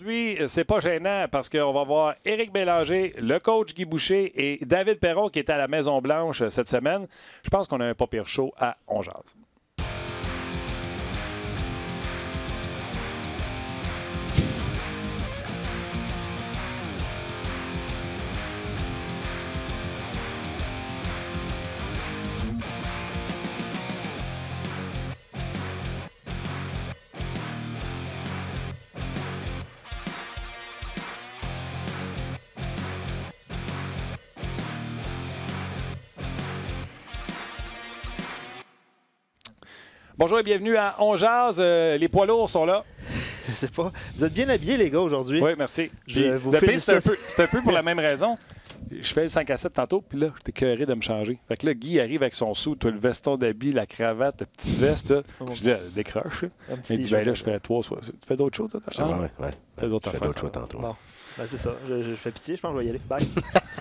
Aujourd'hui, c'est pas gênant parce qu'on va voir Éric Bélanger, le coach Guy Boucher et David Perron qui était à la Maison-Blanche cette semaine. Je pense qu'on a un pas pire show à On Jase. Bonjour et bienvenue à On Jase. Les poids lourds sont là. Je sais pas. Vous êtes bien habillés, les gars, aujourd'hui. Oui, merci. Je vous le pire, félicite. c'est un peu pour la même raison. Je fais le 5 à 7 tantôt, puis là, j'étais écœuré de me changer. Fait que là, Guy arrive avec son sou, le veston d'habit, la cravate, la petite veste. Là. Je dis, décroche. Il dit, ben là, je fais 3 soirs. Tu fais d'autres choses, toi? Ouais. Tu fais d'autres choses tantôt. Bon. Ben, c'est ça. Je fais pitié, je pense que je vais y aller. Bye.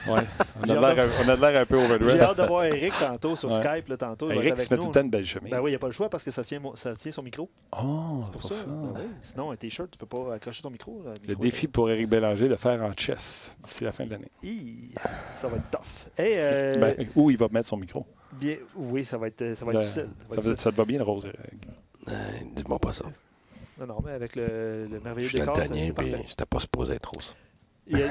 Ouais. On a de l'air un peu overdressed. J'ai hâte de voir Eric tantôt sur Skype. Là, tantôt, Eric, il se met tout le temps une belle chemise. Ben oui, il n'y a pas le choix parce que ça tient son micro. Oh, c'est pour ça. Ben oui. Sinon, un T-shirt, tu peux pas accrocher ton micro. Là, le défi pour Éric Bélanger, le faire en chess d'ici la fin de l'année. Ça va être tough. Hey, où il va mettre son micro? Bien, oui, ça va être difficile. Ça te va bien, le rose? Dis-moi pas ça. Non, mais avec le merveilleux décor, c'est parfait. J'étais pas supposé être rose. Il a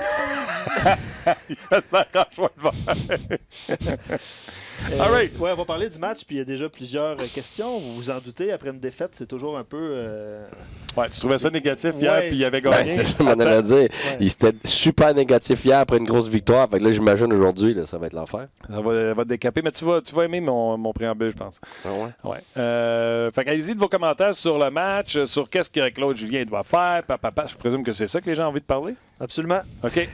All right. Ouais, on va parler du match, puis il y a déjà plusieurs questions. Vous vous en doutez, après une défaite, c'est toujours un peu... Ouais, tu trouvais ça négatif hier, puis il avait gagné. Ben, c'est ça, on allait dire. Ouais. Il était super négatif hier après une grosse victoire. Fait que là, j'imagine aujourd'hui, ça va être l'enfer. Ça va te décaper, mais tu vas aimer mon préambule, je pense. Ah ouais? Ouais. Fait qu'allez-y de vos commentaires sur le match, sur qu'est-ce que Claude Julien doit faire. Papa, je présume que c'est ça que les gens ont envie de parler? Absolument. OK.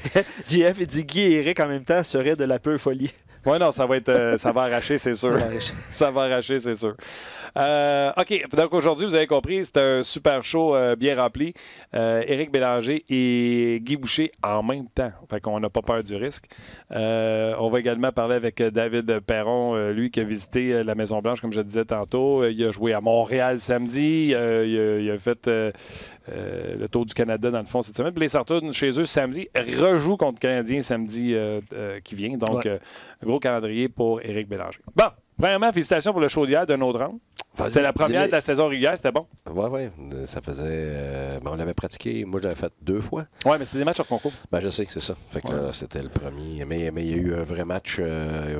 JF, il dit Guy et Eric en même temps seraient de la pure folie. Oui, non, ça va arracher, c'est sûr. Ça va arracher, c'est sûr. OK, donc aujourd'hui, vous avez compris, c'est un super show bien rempli. Éric Bélanger et Guy Boucher en même temps. Fait qu'on n'a pas peur du risque. On va également parler avec David Perron, lui qui a visité la Maison-Blanche, comme je disais tantôt. Il a joué à Montréal samedi. Il a fait le Tour du Canada, dans le fond, cette semaine. Puis les Sartours, chez eux, samedi, rejouent contre le Canadien samedi qui vient. Donc, un gros calendrier pour Éric Bélanger. Bon, premièrement, félicitations pour le show d'hier d'un autre round. C'est la première de la saison régulière, c'était bon? Oui, ça faisait... on l'avait pratiqué, moi je l'avais fait 2 fois. Oui, mais c'était des matchs hors concours. Ben, je sais que c'est ça. Fait que là, c'était le premier. Mais il y a eu un vrai match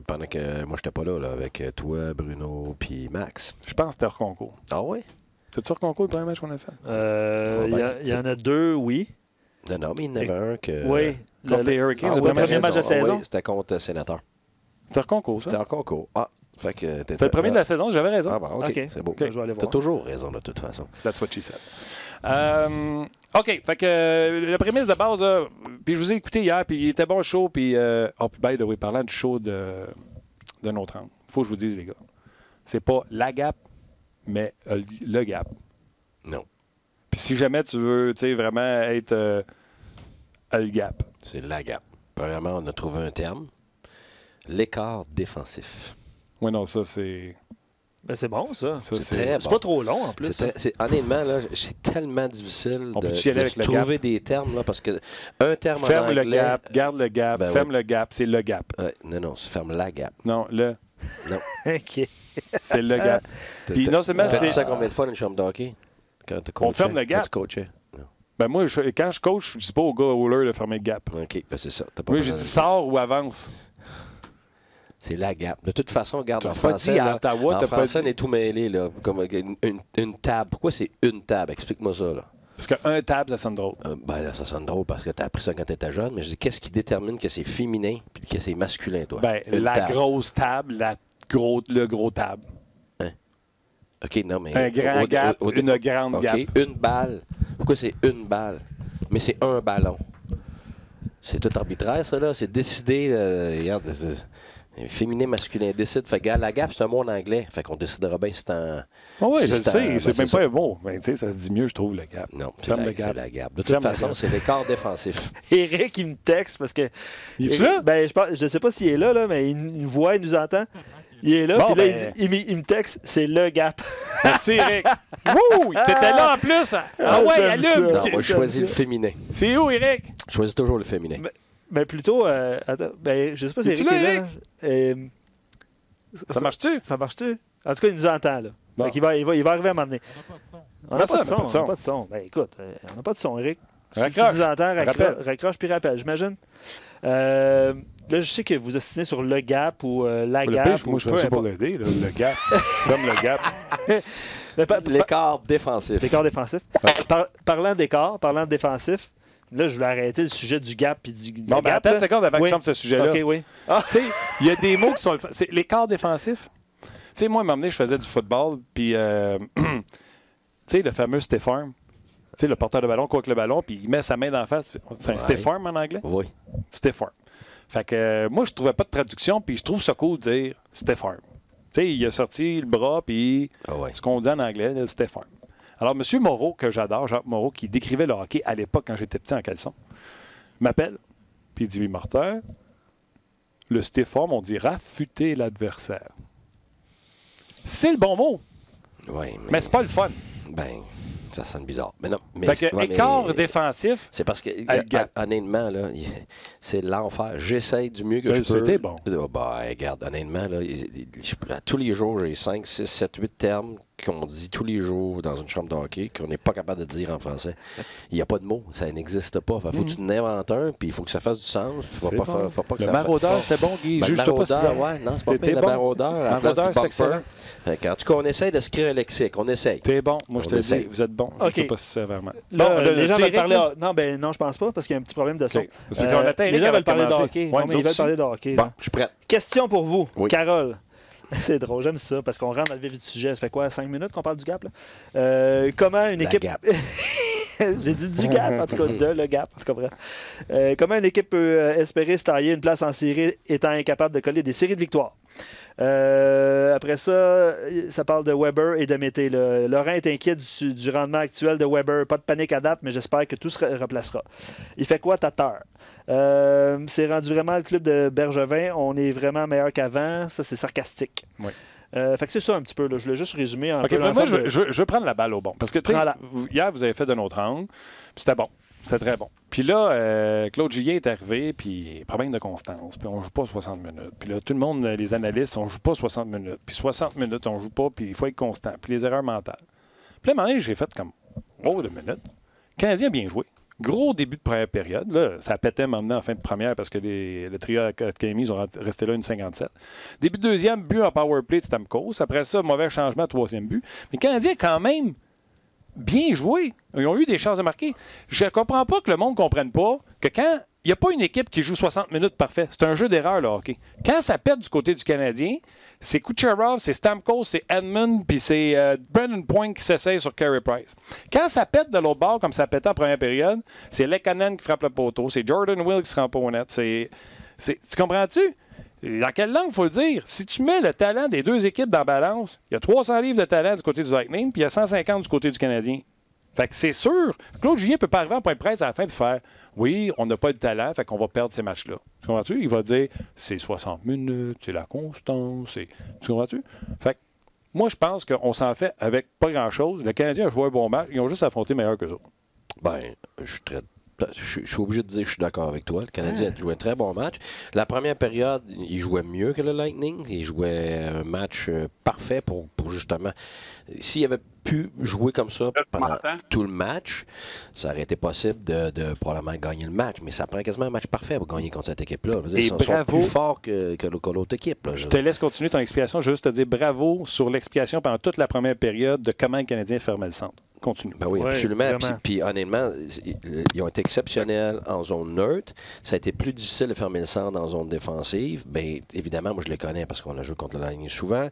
pendant que moi j'étais pas là, avec toi, Bruno, puis Max. Je pense que c'était hors concours. Ah oui? C'était hors concours le premier match qu'on a fait? Il y en a 2, oui. Non, mais il y en avait un que... Oui. Contre les Hurricanes, le premier match de saison? Oui, c'était contre Sénateur. C'était hors concours, ça? C'était hors concours. Ah, fait que c'était le premier de la saison, j'avais raison. Ah, bon, OK, c'est beau. Okay. Je vais aller voir. T'as toujours raison, de toute façon. That's what she said. OK, fait que la prémisse de base, puis je vous ai écouté hier, puis il était bon le show, puis... puis by the way, parlant du show de notre angle, il faut que je vous dise, les gars, c'est pas la gap, mais le gap. Non. Puis si jamais tu veux, tu sais, vraiment être le gap. C'est la gap. Premièrement, on a trouvé un terme. L'écart défensif. Oui, non, ça, c'est... Ben, c'est bon, ça. C'est pas trop long, en plus. Honnêtement, là, c'est tellement difficile de trouver des termes, là, parce que un terme ferme en anglais... le gap, garde le gap, ferme le gap, c'est le gap. Non, ferme la gap. Non, le... Non. OK. C'est le gap. Puis non seulement c'est... Tu sais ça combien de fois dans une chambre d'hockey? On ferme le gap. Ben moi, quand je coach, je dis pas au gars au leur de fermer le gap. OK, ben c'est ça. Moi, j'ai dit sors ou avance. C'est la gap. De toute façon, regarde, en Pas français, dit à Ottawa, en français, on est tout mêlé, là, comme une table. Pourquoi c'est une table? Explique-moi ça, là. Parce qu'un table, ça sonne drôle. Ben, ça sonne drôle parce que tu as appris ça quand tu étais jeune, mais je dis, qu'est-ce qui détermine que c'est féminin et que c'est masculin, toi? Ben, grosse table, le gros table. Hein? OK, non, mais... Un grand gap, une grande gap. OK, une balle. Pourquoi c'est une balle? Mais c'est un ballon. C'est tout arbitraire, ça, là. C'est décidé... regarde, féminin, masculin décide. Fait que la gap, c'est un mot en anglais. Fait qu'on décidera bien si c'est en... Oui, je le sais. C'est même pas un mot. Mais tu sais, ça se dit mieux, je trouve, le gap. Non, c'est la gap. De toute façon, c'est l'écart défensif. Éric, il me texte parce que... Il est là? Ben, je sais pas s'il est là, mais il nous voit, il nous entend. Il est là, Bon, puis là, ben- il me texte, c'est le Gap. Merci, Eric. Wouh! T'étais là en plus. Ah ouais, j'aime ça. allume. Non, moi, je choisis le féminin. C'est où, Eric? Je choisis toujours le féminin. Mais plutôt, attends, ben, je sais pas si Es-tu Eric là, est là. Ça marche-tu? Ça marche-tu? En tout cas, il nous entend, là. Bon. Fait qu'il va arriver à un moment donné. On n'a Comment pas ça, de son. On n'a pas de son. Ben écoute, on n'a pas de son, Eric. Si Raccroche. tu nous entends, Rappelle. raccroche puis rappelle, j'imagine. Là, je sais que vous ostinez sur le Gap ou la Le Gap. pire, moi, je peu fais ça pour importe. l'aider, là, le gap. Comme le gap. Mais L'écart défensif. D'écart défensif. Parlant d'écart, parlant de défensif, là, je voulais arrêter le sujet du Gap puis du Bon, ben Gap. attends là. une seconde avant que Oui. je sorte ce sujet-là. OK, oui. Tu sais, il y a des mots qui sont... C'est l'écart défensif. Tu sais, moi, à un moment donné, je faisais du football, puis... tu sais, le fameux stiff arm. Tu sais, le porteur de ballon court avec le ballon, puis il met sa main d'en face. C'est un stiff arm en anglais? Oui. Stiff arm. Fait que moi, je trouvais pas de traduction, puis je trouve ça cool de dire stiff arm. Tu sais, il a sorti le bras, puis Ah ouais. ce qu'on dit en anglais, le stiff arm. Alors, M. Moreau, que j'adore, Jacques Moreau, qui décrivait le hockey à l'époque quand j'étais petit en caleçon, m'appelle, puis il dit, Martin, le stiff arm, on dit rafuter l'adversaire. C'est le bon mot, Oui, mais c'est pas le fun. Ben, ça sonne bizarre. Mais non. Mais Fait que ouais, écart mais- défensif, C'est parce que, le Gap. honnêtement, là, c'est l'enfer. J'essaye du mieux que Ben, je peux. c'était bon. Bah, regarde, honnêtement, là, tous les jours, j'ai 5, 6, 7, 8 termes qu'on dit tous les jours dans une chambre de hockey qu'on n'est pas capable de dire en français. Il n'y a pas de mots. Ça n'existe pas. Il faut que tu en inventes un, puis il faut que ça fasse du sens. Faut c'est pas, bon. faut pas que Le ça maraudeur, c'était bon, Guy. Ben, le Juge-toi pas si maraudeur, ça- ouais, non, c'est pas C'était pire, le bon. maraudeur. à la place Maraudeur, du c'est bumper. excellent. Fait que, en tout cas, on essaye de se créer un lexique. On essaye. T'es bon. Moi, je On te le essaye. dis, vous êtes bon. OK. Je sais pas si c'est vraiment. Là, les gens tu, veulent Eric, parler. là? Non, ben non, je pense pas, parce qu'il y a un petit problème de son. OK. Parce que on attend les Eric gens avant veulent parler de commencer. hockey. Ouais, Non, mais nous ils veulent autres parler de hockey. Bon, là. je suis prêt. Question pour vous, Oui. Carole. C'est drôle, j'aime ça, parce qu'on rentre dans le vif du sujet. Ça fait quoi, 5 minutes qu'on parle du Gap? Là? Comment une La équipe... Gap. J'ai dit du Gap, en tout cas, de le Gap. En tout cas, bref. Comment une équipe peut espérer se tailler une place en série étant incapable de coller des séries de victoires? Après ça, ça parle de Weber et de Mété. Là. Laurent est inquiet du rendement actuel de Weber. Pas de panique à date, mais j'espère que tout se replacera. Il fait quoi, Tatar? C'est rendu vraiment le club de Bergevin. On est vraiment meilleur qu'avant. Ça, c'est sarcastique. Oui. Fait que c'est ça un petit peu. Là. Je voulais juste résumer un OK, peu mais moi, l'ensemble de- je veux prendre la balle au bon. Parce que, tu sais, Prends-la. hier, vous avez fait de notre angle, puis c'était bon. C'était très bon. Puis là, Claude Julien est arrivé, puis problème de constance. Puis on joue pas 60 minutes. Puis là, tout le monde, les analystes, on joue pas 60 minutes. Puis 60 minutes, on joue pas, puis il faut être constant. Puis les erreurs mentales. Puis là, à un moment donné, j'ai fait comme, oh, 2 minutes. Le Canadien a bien joué. Gros début de première période. Là, ça pétait maintenant en fin de première parce que le trio Academy, ils ont resté là une 57. Début de deuxième, but en power play de Stamkos. Après ça, mauvais changement, troisième but. Mais le Canadien, quand même, bien joué. Ils ont eu des chances de marquer. Je ne comprends pas que le monde ne comprenne pas que quand il n'y a pas une équipe qui joue 60 minutes parfait, c'est un jeu d'erreur, le hockey. Quand ça pète du côté du Canadien, c'est Kucherov, c'est Stamkos, c'est Edmund, puis c'est Brandon Point qui s'essaye sur Carey Price. Quand ça pète de l'autre bord, comme ça pétait en première période, c'est Lekanen qui frappe le poteau, c'est Jordan Will qui se rend pas au net. Tu comprends-tu? Dans quelle langue il faut le dire? Si tu mets le talent des deux équipes dans la balance, il y a 300 livres de talent du côté du Lightning, puis il y a 150 du côté du Canadien. Fait que c'est sûr, Claude Julien ne peut pas arriver en point de presse à la fin et faire « Oui, on n'a pas de talent, fait qu'on va perdre ces matchs-là. » Tu comprends-tu? Il va dire « C'est 60 minutes, c'est la constance. » Tu comprends-tu? Fait que moi, je pense qu'on s'en fait avec pas grand-chose. Le Canadien a joué un bon match. Ils ont juste affronté meilleur qu'eux autres. Ben, je suis obligé de dire que je suis d'accord avec toi. Le Canadien a joué un très bon match. La première période, il jouait mieux que le Lightning. Il jouait un match parfait pour justement... S'il avait pu jouer comme ça pendant tout le match, ça aurait été possible de probablement gagner le match. Mais ça prend quasiment un match parfait pour gagner contre cette équipe-là. Ils sont plus forts que l'autre équipe. Là, je te laisse continuer ton explication. Je veux juste te dire bravo sur l'explication pendant toute la première période de comment le Canadien fermait le centre. Continue. Ben oui, ouais, absolument. Puis, puis honnêtement, ils ont été exceptionnels en zone neutre. Ça a été plus difficile de fermer le centre en zone défensive. Bien, évidemment, moi, je les connais parce qu'on a joué contre le Lightning souvent.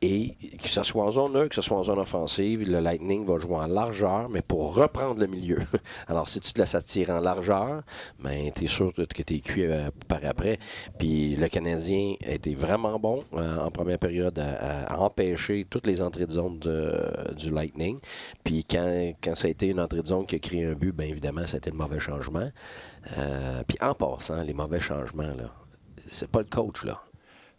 Et que ce soit en zone neutre, que ce soit en zone offensive, le Lightning va jouer en largeur, mais pour reprendre le milieu. Alors, si tu te laisses attirer en largeur, ben, tu es sûr que tu es cuit par après. Puis le Canadien a été vraiment bon en première période à empêcher toutes les entrées de zone du Lightning. Puis quand ça a été une entrée de zone qui a créé un but, bien évidemment, ça a été le mauvais changement. Puis en passant, les mauvais changements, là, c'est pas le coach, là.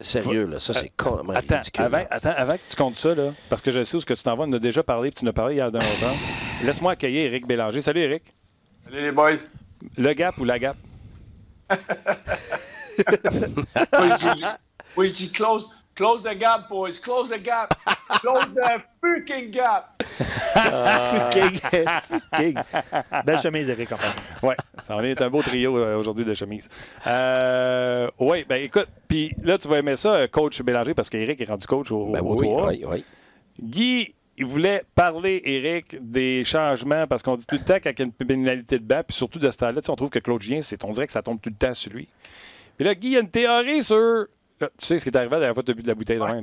Sérieux, là, ça, c'est complètement Attends, ridicule. avant que tu comptes ça, là, parce que je sais où ce que tu t'en vas, on en a déjà parlé, puis tu en as parlé hier d'un autre. Laisse-moi accueillir Éric Bélanger. Salut, Éric. Salut, les boys. Le Gap ou la Gap? Moi, je dis close the gap, boys. Close the gap. Close the freaking gap. Fucking. Belle chemise, Éric, en passant. Oui, on est un beau trio aujourd'hui de chemise. Oui, ben écoute, puis là, tu vas aimer ça, coach Bélanger, parce qu'Éric est rendu coach au tour. Oui. Guy, il voulait parler, Éric, des changements, parce qu'on dit tout le temps qu'il y a une pénalité de banc, puis surtout de ce temps-là, on trouve que Claude Julien, on dirait que ça tombe tout le temps sur lui. Puis là, Guy, il y a une théorie sur... Tu sais ce qui est arrivé la dernière fois que tu as bu de la bouteille de vin.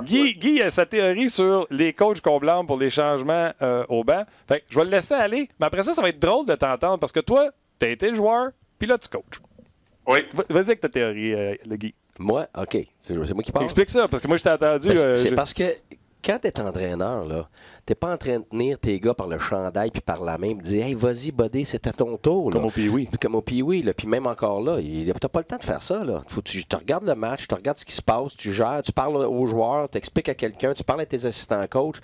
Guy a sa théorie sur les coachs qu'on blâme pour les changements au banc. Fait que je vais le laisser aller, mais après ça va être drôle de t'entendre parce que toi, tu as été le joueur, puis là, tu coaches. Oui. Vas-y avec ta théorie, le Guy. Moi, OK. C'est moi qui parle. Explique ça, parce que moi, je t'ai entendu. C'est parce que quand tu es entraîneur, là, t'es pas en train de tenir tes gars par le chandail puis par la main et dire « Hey, vas-y, buddy, c'est à ton tour. » Comme au Pee-Wee. Comme au Pee-Wee. Puis même encore là, t'as pas le temps de faire ça. Là. Faut que tu regardes le match, tu regardes ce qui se passe, tu gères, tu parles aux joueurs, tu expliques à quelqu'un, tu parles à tes assistants coach,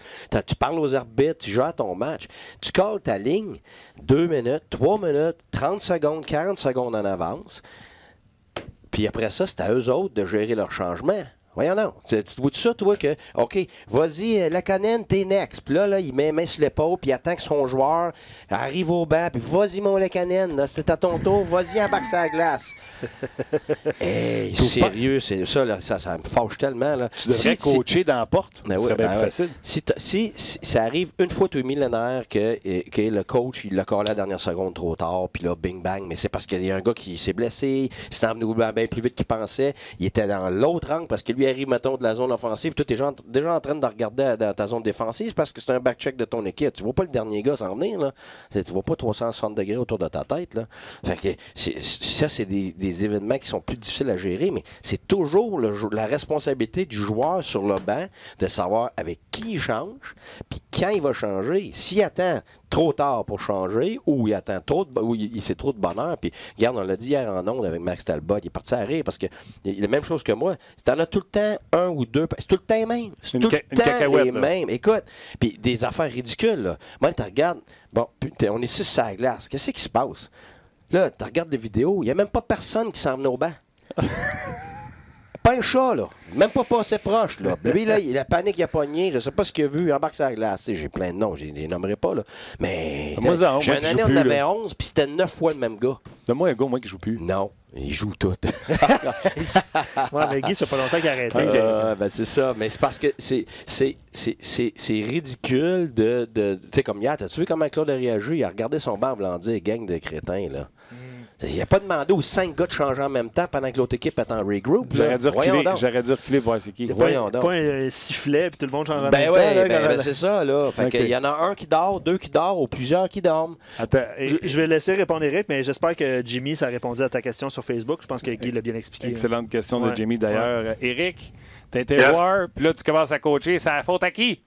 tu parles aux arbitres, tu gères ton match. Tu colles ta ligne 2 minutes, 3 minutes, 30 secondes, 40 secondes en avance. Puis après ça, c'est à eux autres de gérer leur changement. Voyons non. Tu vois tout ça, toi, que, OK, vas-y, Lakaninen, t'es next. Puis là, il met main sur l'épaule, puis il attend que son joueur arrive au banc, puis vas-y, mon Lakaninen, c'est à ton tour, vas-y, embarque sur la glace. Hey, sérieux, c'est ça, là, ça me fâche tellement. Là. Tu devrais coacher dans la porte. Ce serait bien plus facile. Si ça arrive une fois tous les millénaires que le coach, il l'a collé à la dernière seconde trop tard, puis là, bing bang, mais c'est parce qu'il y a un gars qui s'est blessé, il s'est venu bien plus vite qu'il pensait, il était dans l'autre angle parce que lui arrive, mettons, de la zone offensive, puis toi, t'es déjà en train de regarder dans ta zone défensive parce que c'est un back-check de ton équipe. Tu vois pas le dernier gars s'en venir, là. Tu vois pas 360 degrés autour de ta tête, là. Fait que ça, c'est des événements qui sont plus difficiles à gérer, mais c'est toujours la responsabilité du joueur sur le banc de savoir avec qui il change, puis quand il va changer. S'il attend trop tard pour changer, ou il attend il sait trop de bonheur, puis regarde, on l'a dit hier en ondes avec Max Talbot, il est parti à rire parce que il a la même chose que moi. T'en as tout le temps un ou deux, c'est tout le temps les mêmes. C'est tout le temps les mêmes. Écoute, puis des affaires ridicules, là. Moi, tu regardes, bon, on est 6 sur la glace, qu'est-ce qui se passe? Là, tu regardes des vidéos, il n'y a même pas personne qui s'en venait au banc. Pas un chat, là. Même pas passé proche, là. Lui, là, la panique, il a pogné. Je sais pas ce qu'il a vu. Il embarque sur la glace. J'ai plein de noms. Je les nommerai pas, là. Mais. J'ai une année, on en avait 11, puis c'était 9 fois le même gars. Donne-moi un gars, moi, qui joue plus. Non. Il joue tout. Ouais, mais Guy, ça fait pas longtemps qu'il a arrêté. Ben c'est ça. Mais c'est parce que c'est ridicule de tu sais, comme hier, t'as-tu vu comment Claude a réagi? Il a regardé son banc blanc dire gang de crétins, là. Il n'a pas demandé aux 5 gars de changer en même temps pendant que l'autre équipe est en regroup. J'aurais dû reculer pour voir c'est qui. Pas un sifflet puis tout le monde change en même temps. Ben c'est ça, là. Fait qu'il y en a un qui dort, 2 qui dorment ou plusieurs qui dorment. Attends, je vais laisser répondre Éric, mais j'espère que Jimmy, ça a répondu à ta question sur Facebook. Je pense que Guy l'a bien expliqué. Excellente question de Jimmy, d'ailleurs. Éric, tu as été joueur, puis là, tu commences à coacher. C'est la faute à qui?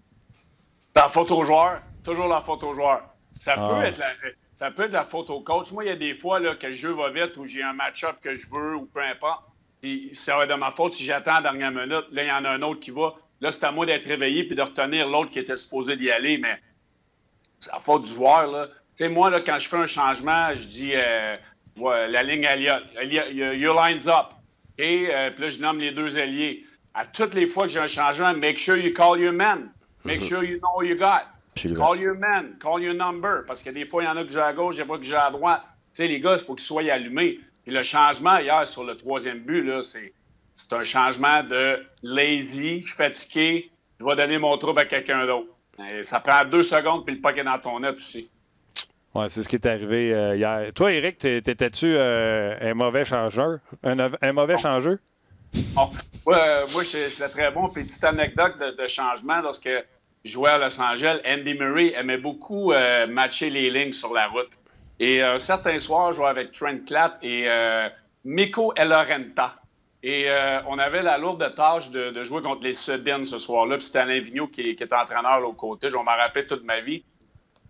C'est la faute aux joueurs. Toujours la faute aux joueurs. Ça peut être la faute au coach. Moi, il y a des fois là, que le jeu va vite ou j'ai un match-up que je veux ou peu importe. Puis ça va être de ma faute si j'attends à la dernière minute. Là, il y en a un autre qui va. Là, c'est à moi d'être réveillé puis de retenir l'autre qui était supposé d'y aller. Mais c'est la faute du joueur. Là. Tu sais, moi, là, quand je fais un changement, je dis la ligne Elliott. Your line's up. Et puis là, je nomme les 2 ailiers. À toutes les fois que j'ai un changement, make sure you call your man. Make sure you know what you got. Absolument. Call your man, call your number. Parce que des fois, il y en a que j'ai à gauche, des fois que j'ai à droite. Tu sais, les gars, il faut qu'ils soient allumés. Puis le changement hier sur le 3e but, là, c'est un changement de lazy, je suis fatigué, je vais donner mon trouble à quelqu'un d'autre. Et ça prend 2 secondes, puis le puck est dans ton net aussi. Oui, c'est ce qui est arrivé hier. Toi, Éric, t'étais-tu un mauvais changeur? Un mauvais changeur? Bon. Moi, c'était très bon. Puis, petite anecdote de changement, lorsque je jouais à Los Angeles, Andy Murray aimait beaucoup matcher les lignes sur la route. Et un certain soir, je jouais avec Trent Klatt et Mikko Elorenta. Et on avait la lourde tâche de jouer contre les Sedins ce soir-là. Puis c'était Alain Vigneault qui était entraîneur de l'autre côté. Je vais m'en rappeler toute ma vie.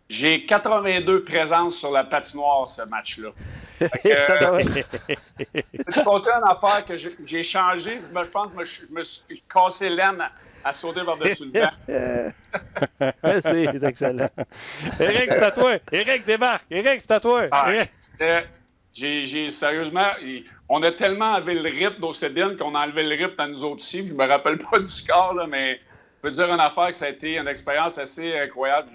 J'ai 82 présences sur la patinoire, ce match-là. Je vais te conter une affaire que j'ai changé. Je pense que je me suis cassé l'aine à sauter par-dessus le banc. C'est excellent. Éric, c'est à toi. Éric, débarque. Éric, c'est à toi. Sérieusement, on a tellement enlevé le rythme d'Océdine qu'on a enlevé le rythme à nous autres aussi. Je me rappelle pas du score, là, mais je peux dire une affaire que ça a été une expérience assez incroyable.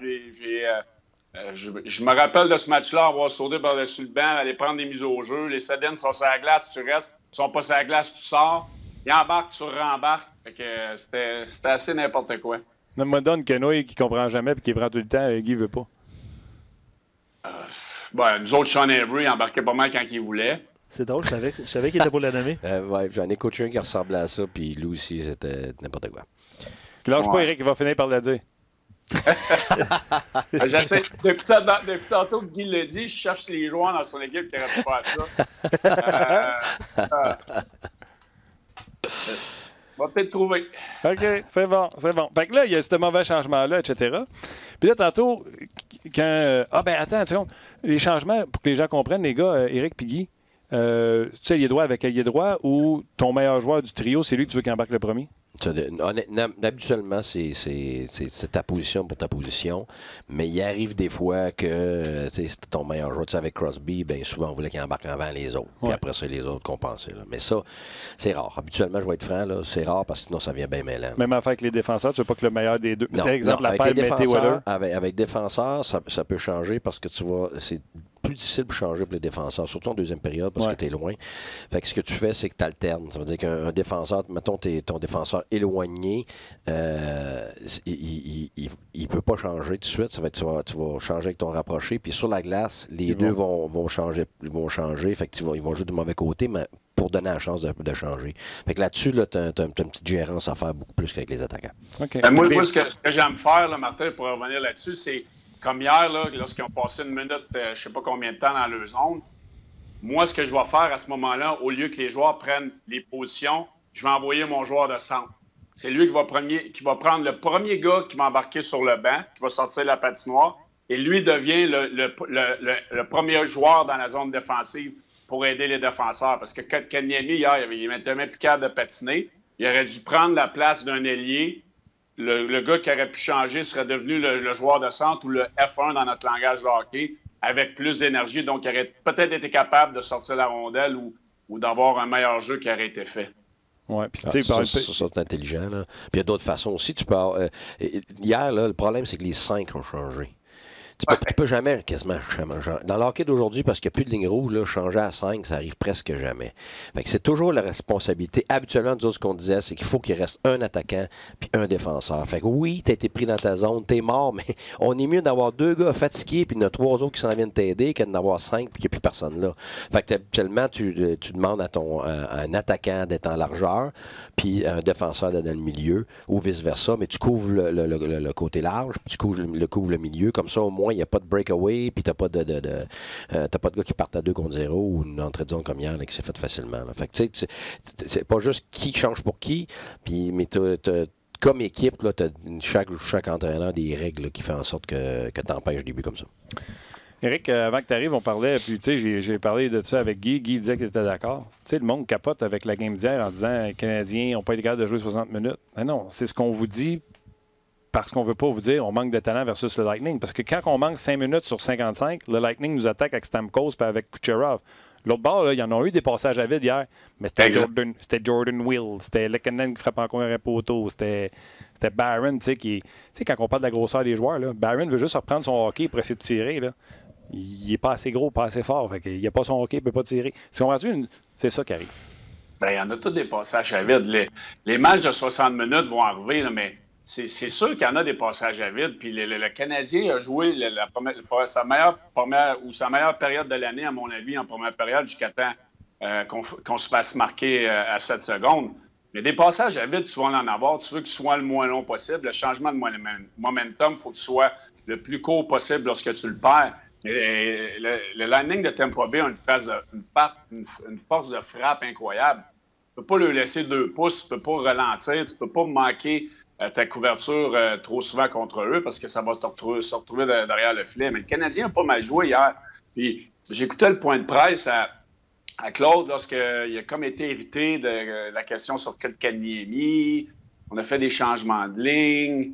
Je me rappelle de ce match-là, avoir sauté par-dessus le banc, aller prendre des mises au jeu. Les Cédines sont sur la glace, tu restes. Ils sont pas sur la glace, tu sors. Ils embarquent, tu rembarques. Fait que c'était assez n'importe quoi. Donne-moi une quenouille qui comprend jamais et qui prend tout le temps et Guy veut pas. Nous autres, Sean Avery embarquait pas mal quand il voulait. C'est drôle, je savais qu'il était pour la nommer. Ouais, j'en ai coaché un qui ressemblait à ça, puis lui aussi, c'était n'importe quoi. Lâche pas, Éric, il va finir par le dire. J'essaie, depuis tantôt que Guy l'a dit, je cherche les joueurs dans son équipe qui auraient pu faire ça. On va peut-être trouver. OK, c'est bon. Fait que là, il y a ce mauvais changement-là, etc. Puis là, tantôt, quand... attends, tu sais, les changements, pour que les gens comprennent, les gars, Éric et Guy, tu sais, il est droit avec ailier droit ou ton meilleur joueur du trio, c'est lui que tu veux qu'il embarque le premier? Habituellement, c'est ta position pour ta position, mais il arrive des fois que c'est ton meilleur joueur. Avec Crosby, bien souvent, on voulait qu'il embarque avant les autres. Puis après ça, les autres compensaient. Là. Mais ça, c'est rare. Habituellement, je vais être franc, c'est rare parce que sinon, ça vient bien mêlant. Même affaire avec les défenseurs, tu veux pas que le meilleur des deux. Non, exemple, la paire défenseurs, avec défenseurs, ça peut changer parce que tu vois, c'est plus difficile de changer pour les défenseurs, surtout en deuxième période parce que tu es loin. Fait que ce que tu fais, c'est que tu alternes. Ça veut dire qu'un défenseur, mettons, ton défenseur éloigné, il ne peut pas changer tout de suite. Ça va être, tu vas changer avec ton rapproché. Puis sur la glace, les deux vont changer. Fait que ils vont jouer du mauvais côté, mais pour donner la chance de changer. Fait que là-dessus, là, tu as une petite gérance à faire beaucoup plus qu'avec les attaquants. Okay. Moi, ce que j'aime faire, là, Martin, pour revenir là-dessus, c'est comme hier, là, lorsqu'ils ont passé une minute, je ne sais pas combien de temps dans leur zone, moi, ce que je vais faire à ce moment-là, au lieu que les joueurs prennent les positions, je vais envoyer mon joueur de centre. C'est lui qui va prendre le premier gars qui va embarquer sur le banc, qui va sortir la patinoire, et lui devient le premier joueur dans la zone défensive pour aider les défenseurs. Parce que Kenyani, hier, il n'était même plus capable de patiner. Il aurait dû prendre la place d'un ailier. Le gars qui aurait pu changer serait devenu le joueur de centre ou le F1 dans notre langage de hockey avec plus d'énergie. Donc, il aurait peut-être été capable de sortir la rondelle ou d'avoir un meilleur jeu qui aurait été fait. Ouais, puis ça, c'est intelligent. Là. Puis il y a d'autres façons aussi. Hier, là, le problème, c'est que les 5 ont changé. Tu peux jamais quasiment changer. Dans le hockey d'aujourd'hui, parce qu'il n'y a plus de ligne rouge, là, changer à 5, ça arrive presque jamais. Fait que c'est toujours la responsabilité. Habituellement, nous autres, ce qu'on disait, c'est qu'il faut qu'il reste un attaquant puis un défenseur. Fait que oui, tu as été pris dans ta zone, tu es mort, mais on est mieux d'avoir 2 gars fatigués puis il y en a 3 autres qui s'en viennent t'aider que d'en avoir 5 puis qu'il n'y a plus personne là. Fait que habituellement, tu demandes à un attaquant d'être en largeur puis un défenseur d'être dans le milieu ou vice-versa, mais tu couvres le côté large puis tu couvres le milieu. Comme ça, au moins, il n'y a pas de breakaway, puis t'as pas de gars qui partent à 2 contre 0 ou une entrée de zone comme hier là, qui s'est faite facilement. Là. Fait que tu sais, c'est pas juste qui change pour qui, mais comme équipe, tu as chaque entraîneur des règles là, qui fait en sorte que tu empêches des buts comme ça. Éric, avant que tu arrives, on parlait, puis tu sais, j'ai parlé de ça avec Guy. Guy disait qu'il était d'accord. Tu sais, le monde capote avec la game d'hier en disant les Canadiens n'ont pas été capables de jouer 60 minutes. Mais non, c'est ce qu'on vous dit parce qu'on ne veut pas vous dire on manque de talent versus le Lightning. Parce que quand on manque 5 minutes sur 55, le Lightning nous attaque avec Stamkos et avec Kucherov. L'autre bord, là, il y en a eu des passages à vide hier, mais c'était Jordan Will, c'était Lekanen qui frappe encore un poteau, c'était Barron, tu sais, quand on parle de la grosseur des joueurs, là, Barron veut juste reprendre son hockey pour essayer de tirer, là. Il n'est pas assez gros, pas assez fort, fait qu'il n'a pas son hockey, il ne peut pas tirer. C'est ça qui arrive. Bien, il y en a tous des passages à vide. Les matchs de 60 minutes vont arriver, là, mais c'est sûr qu'il y en a des passages à vide. Puis le Canadien a joué sa meilleure période de l'année, à mon avis, en première période, jusqu'à temps qu'on se fasse marquer à 7 secondes. Mais des passages à vide, tu vas en avoir. Tu veux que ce soit le moins long possible. Le changement de momentum, il faut que ce soit le plus court possible lorsque tu le perds. Mais le Lightning de Tampa Bay a une force de frappe incroyable. Tu ne peux pas leur laisser 2 pouces, tu ne peux pas ralentir, tu ne peux pas manquer ta couverture trop souvent contre eux parce que ça va se retrouver derrière le filet. Mais le Canadien n'a pas mal joué hier. Puis j'écoutais le point de presse à Claude lorsqu'il a comme été hérité de la question sur Kotkaniemi. On a fait des changements de ligne.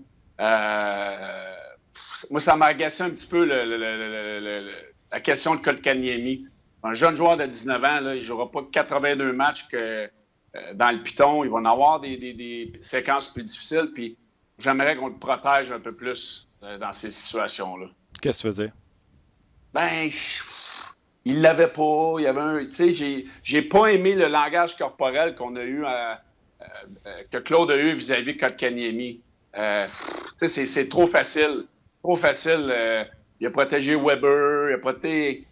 Moi, ça m'a agacé un petit peu la question de Kotkaniemi. Un jeune joueur de 19 ans, là, il ne jouera pas 82 matchs dans le piton. Il va en avoir des séquences plus difficiles. Puis j'aimerais qu'on le protège un peu plus dans ces situations-là. Qu'est-ce que tu veux dire? Ben, il l'avait pas. Il y avait tu sais, j'ai pas aimé le langage corporel qu'on a eu, que Claude a eu vis-à-vis de Kotkaniemi. Tu sais, c'est trop facile. Trop facile. Il a protégé Weber. Il a protégé.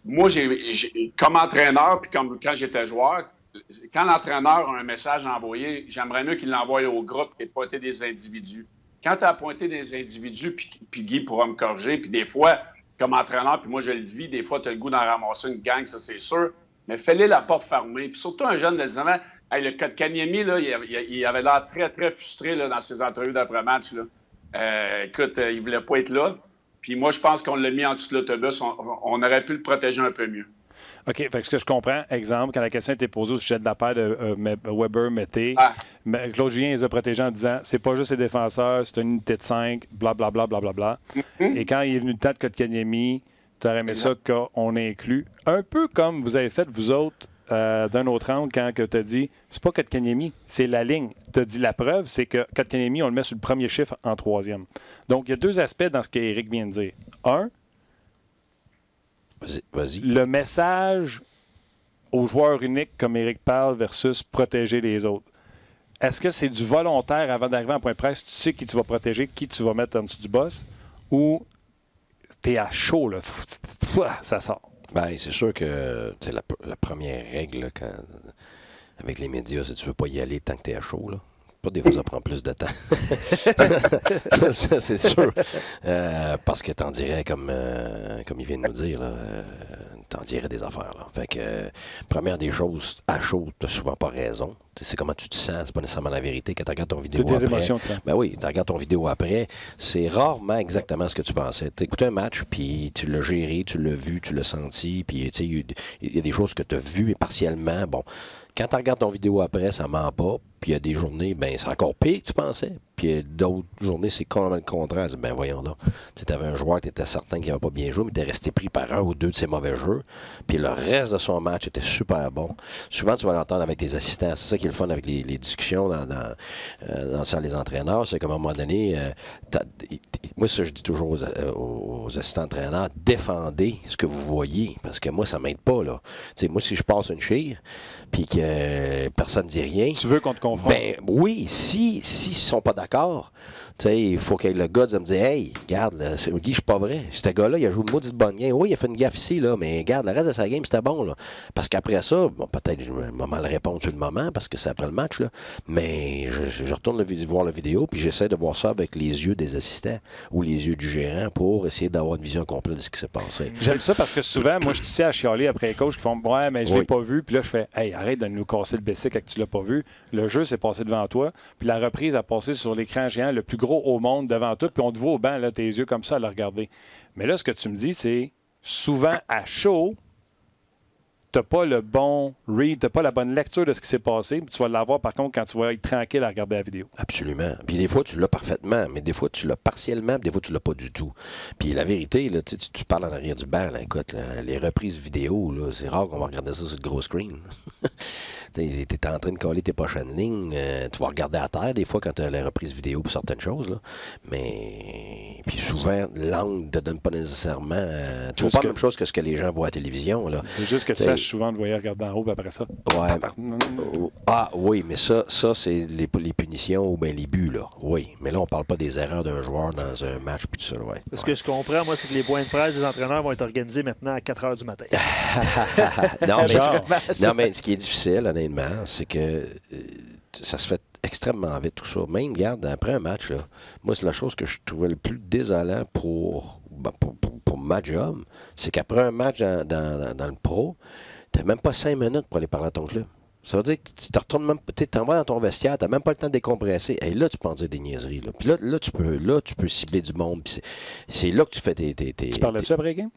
Moi, comme entraîneur, puis quand j'étais joueur, quand l'entraîneur a un message à envoyer, j'aimerais mieux qu'il l'envoie au groupe et pointer des individus. Quand tu as pointé des individus, puis Guy pourra me corriger, puis des fois, comme entraîneur, puis moi je le vis, des fois tu as le goût d'en ramasser une gang, ça c'est sûr, mais fais-les la porte fermée. Puis surtout un jeune de 19 ans, le Kotkaniemi, là, il avait l'air très, très frustré là, dans ses entrevues d'après-match. Écoute, il voulait pas être là. Puis moi, je pense qu'on l'a mis en dessous de l'autobus. On aurait pu le protéger un peu mieux. OK. Fait que ce que je comprends, exemple, quand la question a été posée au sujet de la paire de Weber-Mété, Claude Julien les a protégés en disant c'est pas juste les défenseurs, c'est une unité de 5, blablabla, blablabla. Et quand il est venu le temps de Kotkaniemi, tu aurais aimé ça qu'on inclut. Un peu comme vous avez fait, vous autres, d'un autre angle, quand tu as dit c'est pas Kotkaniemi, c'est la ligne. Tu as dit la preuve, c'est que Kotkaniemi, on le met sur le premier chiffre en troisième. Donc, il y a deux aspects dans ce qu'Éric vient de dire. Un, Vas-y. Le message aux joueurs uniques, comme Éric parle, versus protéger les autres. Est-ce que c'est du volontaire avant d'arriver en point de presse? Tu sais qui tu vas protéger, qui tu vas mettre en dessous du boss? Ou tu es à chaud, là, ça sort? Bien, c'est sûr que la première règle là, avec les médias, c'est que tu ne veux pas y aller tant que tu es à chaud. Là. Pas des fois, ça prend plus de temps. C'est sûr. Parce que t'en dirais, comme il vient de nous dire, t'en dirais des affaires. Là. Fait que, première des choses, à chaud, t'as souvent pas raison. C'est comment tu te sens, c'est pas nécessairement la vérité. Quand tu regardes ton vidéo après... émotions, ben oui, tu regardes ton vidéo après, c'est rarement exactement ce que tu pensais. Tu écoutes un match, puis tu l'as géré, tu l'as vu, tu l'as senti, puis il y a des choses que tu as vues partiellement. Bon, quand tu regardes ton vidéo après, ça ment pas. Puis il y a des journées, ben c'est encore pire que tu pensais. Puis d'autres journées, c'est complètement le contraire. Ben voyons donc. Tu avais un joueur, tu étais certain qu'il n'avait pas bien joué, mais tu es resté pris par un ou deux de ses mauvais jeux. Puis le reste de son match était super bon. Souvent, tu vas l'entendre avec tes assistants. C'est ça qui est le fun avec les discussions dans la salle des entraîneurs. C'est qu'à un moment donné, moi, ça, je dis toujours aux assistants entraîneurs, défendez ce que vous voyez. Parce que moi, ça m'aide pas. Là. T'sais, moi, si je passe une chire, puis que personne ne dit rien. Tu veux qu'on te confronte? Ben oui, s'ils ne sont pas d'accord, il faut que le gars me dise hey, regarde, Guy, je suis pas vrai. Ce gars-là, il a joué une maudite bonne game. Oui, il a fait une gaffe ici, là, mais regarde, le reste de sa game, c'était bon. Là. Parce qu'après ça, bon, peut-être je vais mal répondre sur le moment, parce que c'est après le match, là, mais je retourne voir la vidéo, puis j'essaie de voir ça avec les yeux des assistants ou les yeux du gérant pour essayer d'avoir une vision complète de ce qui s'est passé. J'aime ça parce que souvent, moi, je suis ici à chialer après les coachs qui font ouais, mais je l'ai pas vu. Puis là, je fais hey, arrête de nous casser le basic quand tu l'as pas vu. Le jeu s'est passé devant toi. Puis la reprise a passé sur l'écran géant, le plus gros au monde devant toi. Puis on te voit au banc, là, tes yeux comme ça à le regarder. Mais là, ce que tu me dis, c'est souvent à chaud, tu n'as pas le bon read, tu n'as pas la bonne lecture de ce qui s'est passé. Tu vas l'avoir, par contre, quand tu vas être tranquille à regarder la vidéo. Absolument. Puis des fois, tu l'as parfaitement, mais des fois, tu l'as partiellement, puis des fois, tu l'as pas du tout. Puis la vérité, là, tu parles en arrière du banc, là, écoute, là, les reprises vidéo, là, c'est rare qu'on va regarder ça sur le gros screen. Tu es en train de coller tes prochaines lignes. Tu vas regarder à terre, des fois, quand tu as les reprises vidéo pour certaines choses. Là. Mais puis souvent, l'angle ne te donne pas nécessairement... tu vois pas la même chose que ce que les gens voient à la télévision. Là. C'est juste que tu saches souvent de voyer regarder en haut, puis après ça... Ouais. Ah oui, mais ça c'est les punitions ou bien les buts, là. Oui, mais là, on parle pas des erreurs d'un joueur dans un match, puis tout ça, ouais. Ce que je comprends, moi, c'est que les points de presse des entraîneurs vont être organisés maintenant à 4 h du matin. non, mais ce qui est difficile, honnêtement, c'est que ça se fait extrêmement vite, tout ça. Même, regarde, après un match, là, moi, c'est la chose que je trouvais le plus désolant pour ma job, c'est qu'après un match dans le pro, tu n'as même pas 5 minutes pour aller parler à ton club. Ça veut dire que tu te retournes même, tu t'en vas dans ton vestiaire, tu n'as même pas le temps de décompresser. Et là, tu peux en dire des niaiseries. Là. Puis là, tu peux cibler du monde. Puis c'est là que tu fais tes. Tu parlais-tu après la game?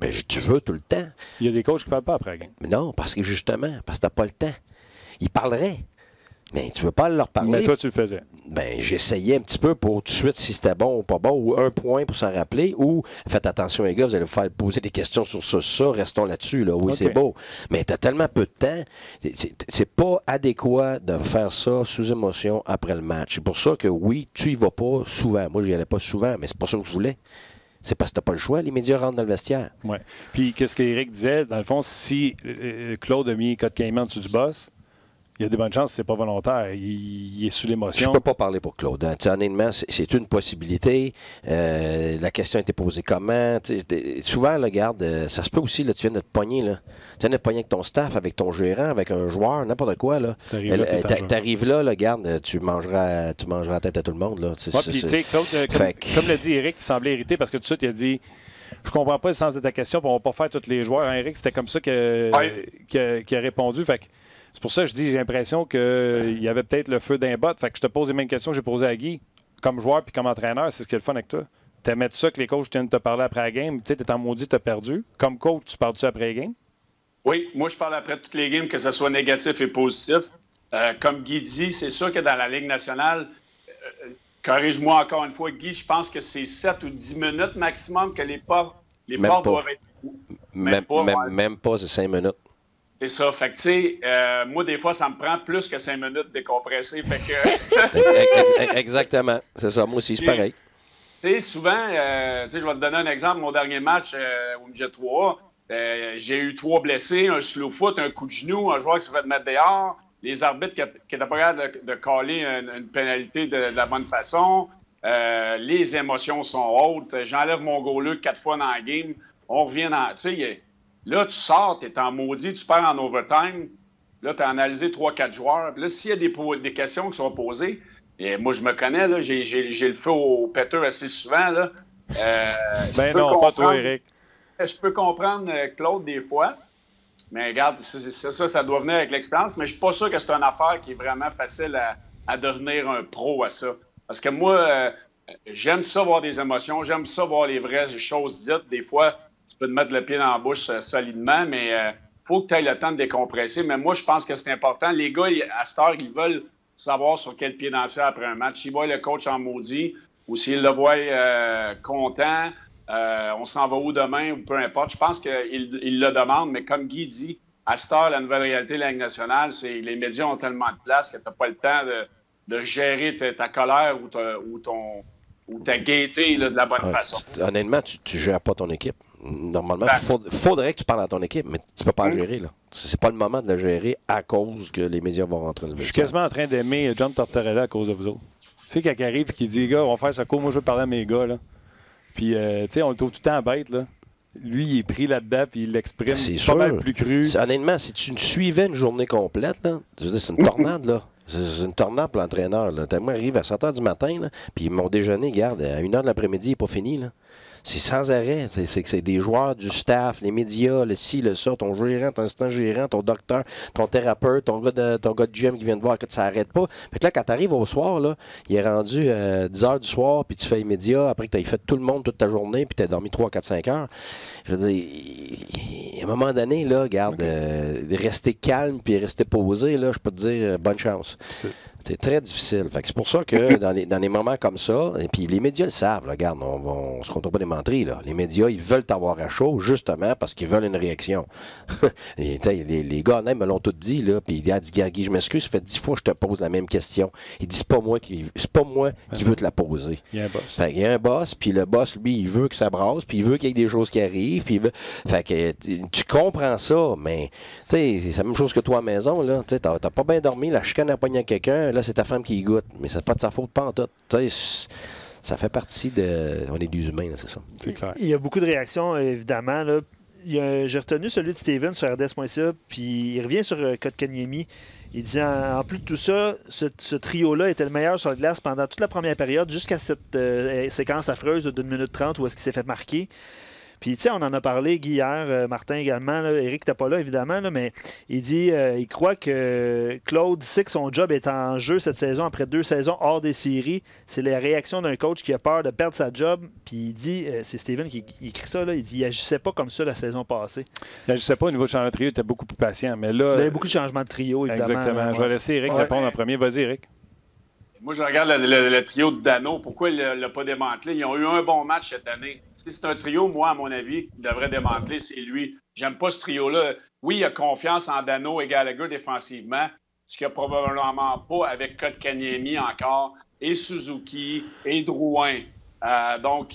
Ben, tu veux tout le temps. Il y a des coachs qui ne parlent pas après la game. Mais non, parce que justement, parce que tu n'as pas le temps. Ils parleraient. Mais tu veux pas leur parler. Mais toi, tu le faisais. Ben, j'essayais un petit peu pour tout de suite si c'était bon ou pas bon, ou un point pour s'en rappeler, ou faites attention les gars, vous allez vous faire poser des questions sur ça, restons là-dessus, là. Oui, OK. c'est beau. Mais tu as tellement peu de temps, c'est pas adéquat de faire ça sous émotion après le match. C'est pour ça que oui, tu y vas pas souvent. Moi, j'y allais pas souvent, mais c'est pas ça que je voulais. C'est parce que t'as pas le choix, les médias rentrent dans le vestiaire. Oui. Puis, qu'est-ce qu'Éric disait? Dans le fond, si Claude a mis Kotkaniemi en dessous du boss, il y a des bonnes chances que c'est pas volontaire. Il est sous Je l'émotion. peux pas parler pour Claude. Hein. Honnêtement, c'est une possibilité. La question a été posée comment. Souvent, là, regarde, ça se peut aussi, là, tu viens de te pogner. Là. Tu viens de te pogner avec ton staff, avec ton gérant, avec un joueur, n'importe quoi. T'arrives là, regarde, tu mangeras la tête à tout le monde. Là. Ouais, puis, tu sais, Claude, comme l'a dit Éric, il semblait irrité parce que tout de suite, il a dit je comprends pas le sens de ta question, puis on va pas faire tous les joueurs. Hein, Éric, c'était comme ça qu'il a répondu. Fait que c'est pour ça que je dis, j'ai l'impression qu'il y avait peut-être le feu d'un bot. Fait que je te pose les mêmes questions que j'ai posées à Guy. Comme joueur puis comme entraîneur, c'est ce qui est le fun avec toi. T'aimais ça que les coachs viennent te parler après la game? Tu sais, t'es en maudit, t'as perdu. Comme coach, tu parles-tu après la game? Oui, moi, je parle après toutes les games, que ce soit négatif et positif. Comme Guy dit, c'est sûr que dans la Ligue nationale, corrige-moi encore une fois, Guy, je pense que c'est 7 ou 10 minutes maximum que les portes doivent être... Même pas, c'est 5 minutes. C'est ça. Fait que, tu sais, moi, des fois, ça me prend plus que 5 minutes de décompresser. Fait que... Exactement. C'est ça. Moi aussi, c'est pareil. Tu sais, souvent, je vais te donner un exemple. Mon dernier match au Midget 3, j'ai eu 3 blessés, un slow foot, un coup de genou, un joueur qui s'est fait mettre dehors, les arbitres qui n'étaient pas capables de caller une pénalité de la bonne façon. Les émotions sont hautes. J'enlève mon goaler 4 fois dans la game. On revient dans... Tu sais, là, tu sors, tu es en maudit, tu perds en overtime. Là, tu as analysé 3-4 joueurs. Puis là, s'il y a des questions qui sont posées, et moi, je me connais, là, j'ai le feu au péteux assez souvent. Là. Ben non, pas toi, Éric. Je peux comprendre Claude des fois, mais regarde, ça doit venir avec l'expérience. Mais je ne suis pas sûr que c'est une affaire qui est vraiment facile à devenir un pro à ça. Parce que moi, j'aime ça voir des émotions, j'aime ça voir les vraies choses dites. Des fois, tu peux te mettre le pied dans la bouche solidement, mais il faut que tu aies le temps de décompresser. Mais moi, je pense que c'est important. Les gars, à cette heure, ils veulent savoir sur quel pied danser après un match. S'ils voient le coach en maudit ou s'ils le voient content, on s'en va où demain ou peu importe. Je pense qu'ils le demandent, mais comme Guy dit, à cette heure, la nouvelle réalité de la Ligue nationale, c'est les médias ont tellement de place que tu n'as pas le temps de gérer ta colère ou ta gaieté là, de la bonne façon. Honnêtement, tu ne gères pas ton équipe. Normalement, il faudrait que tu parles à ton équipe, mais tu ne peux pas la gérer. C'est pas le moment de la gérer à cause que les médias vont rentrer dans le vestiaire. Je suis quasiment en train d'aimer John Tortorella à cause de vous autres. Tu sais, quand il arrive et qu'il dit, gars, on va faire ce cours, moi je veux parler à mes gars. Là. Puis, tu sais, on le trouve tout le temps bête. Là. Lui, il est pris là-dedans puis il l'exprime pas mal plus cru. Honnêtement, si tu suivais une journée complète, là, c'est une tornade, là. C'est une tornade pour l'entraîneur. Moi, j'arrive à 7 h du matin, là, puis mon déjeuner, garde, à 1 h de l'après-midi, il n'est pas fini. Là. C'est sans arrêt. C'est des joueurs, du staff, les médias, le ci, le ça, ton gérant, ton assistant gérant, ton docteur, ton thérapeute, ton gars de gym qui vient te voir que ça n'arrête pas. Fait que là, quand tu arrives au soir, là, il est rendu 10 h du soir, puis tu fais les médias, après que tu aies fait tout le monde toute ta journée, puis tu as dormi 3, 4, 5 heures. Je veux dire, à un moment donné, là, regarde, rester calme puis rester posé, là, je peux te dire bonne chance. C'est très difficile. C'est pour ça que dans les moments comme ça, et puis les médias le savent, là, regarde, on ne se compte pas des menteries. Là. Les médias, ils veulent t'avoir à chaud justement parce qu'ils veulent une réaction. Et, les gars me l'ont tout dit, là, puis il a dit, Guy, je m'excuse, ça fait 10 fois que je te pose la même question. Il dit, c'est pas moi qui veux te la poser. Il y a un boss. Il y a un boss, puis le boss, lui, il veut que ça brasse, puis il veut qu'il y ait des choses qui arrivent, puis il veut... Fait que tu comprends ça, mais c'est la même chose que toi à la maison, là. Tu n'as pas bien dormi, la chicane a pogné à quelqu'un, là, c'est ta femme qui y goûte. Mais c'est pas de sa faute, pas en tout. Ça fait partie de... On est des humains, c'est ça. C'est clair. Il y a beaucoup de réactions, évidemment. Là. J'ai retenu celui de Steven sur RDS.ca, puis il revient sur Kotkaniemi. Il dit, en plus de tout ça, ce trio-là était le meilleur sur la glace pendant toute la première période, jusqu'à cette séquence affreuse d'1 minute 30 où est-ce qu'il s'est fait marquer. Puis, tu sais, on en a parlé, Guy, hier, Martin également. Là, Éric n'était pas là, évidemment, là, mais il dit il croit que Claude sait que son job est en jeu cette saison après 2 saisons hors des séries. C'est la réaction d'un coach qui a peur de perdre sa job. Puis il dit, c'est Steven qui écrit ça, là, il dit il agissait pas comme ça la saison passée. Il agissait pas au niveau de changement de trio, il était beaucoup plus patient. Mais là, il y avait beaucoup de changements de trio, évidemment. Exactement. Là, je vais laisser Éric répondre en premier. Vas-y, Éric. Moi, je regarde le trio de Dano. Pourquoi il ne l'a pas démantelé? Ils ont eu un bon match cette année. Si c'est un trio, moi, à mon avis, qui devrait démanteler, c'est lui. J'aime pas ce trio-là. Oui, il a confiance en Dano et Gallagher défensivement, ce qu'il n'y a probablement pas avec Kotkaniemi encore, et Suzuki, et Drouin. Donc,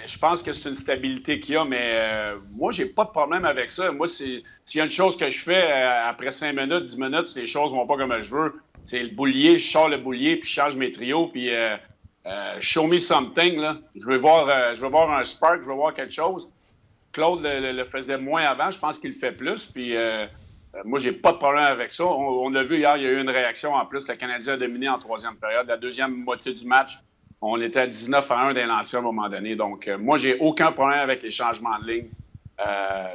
je pense que c'est une stabilité qu'il y a, mais moi, j'ai pas de problème avec ça. Moi, s'il y a une chose que je fais après 5 minutes, 10 minutes, si les choses vont pas comme je veux, c'est le boulier, je sors le boulier, puis je change mes trios, puis show me something, là. Je veux voir un spark, je veux voir quelque chose. Claude le faisait moins avant, je pense qu'il le fait plus, puis moi, j'ai pas de problème avec ça. On l'a vu hier, il y a eu une réaction en plus. Le Canadien a dominé en 3e période. La deuxième moitié du match, on était à 19-1 d'un lancé à un moment donné. Donc, moi, j'ai aucun problème avec les changements de ligne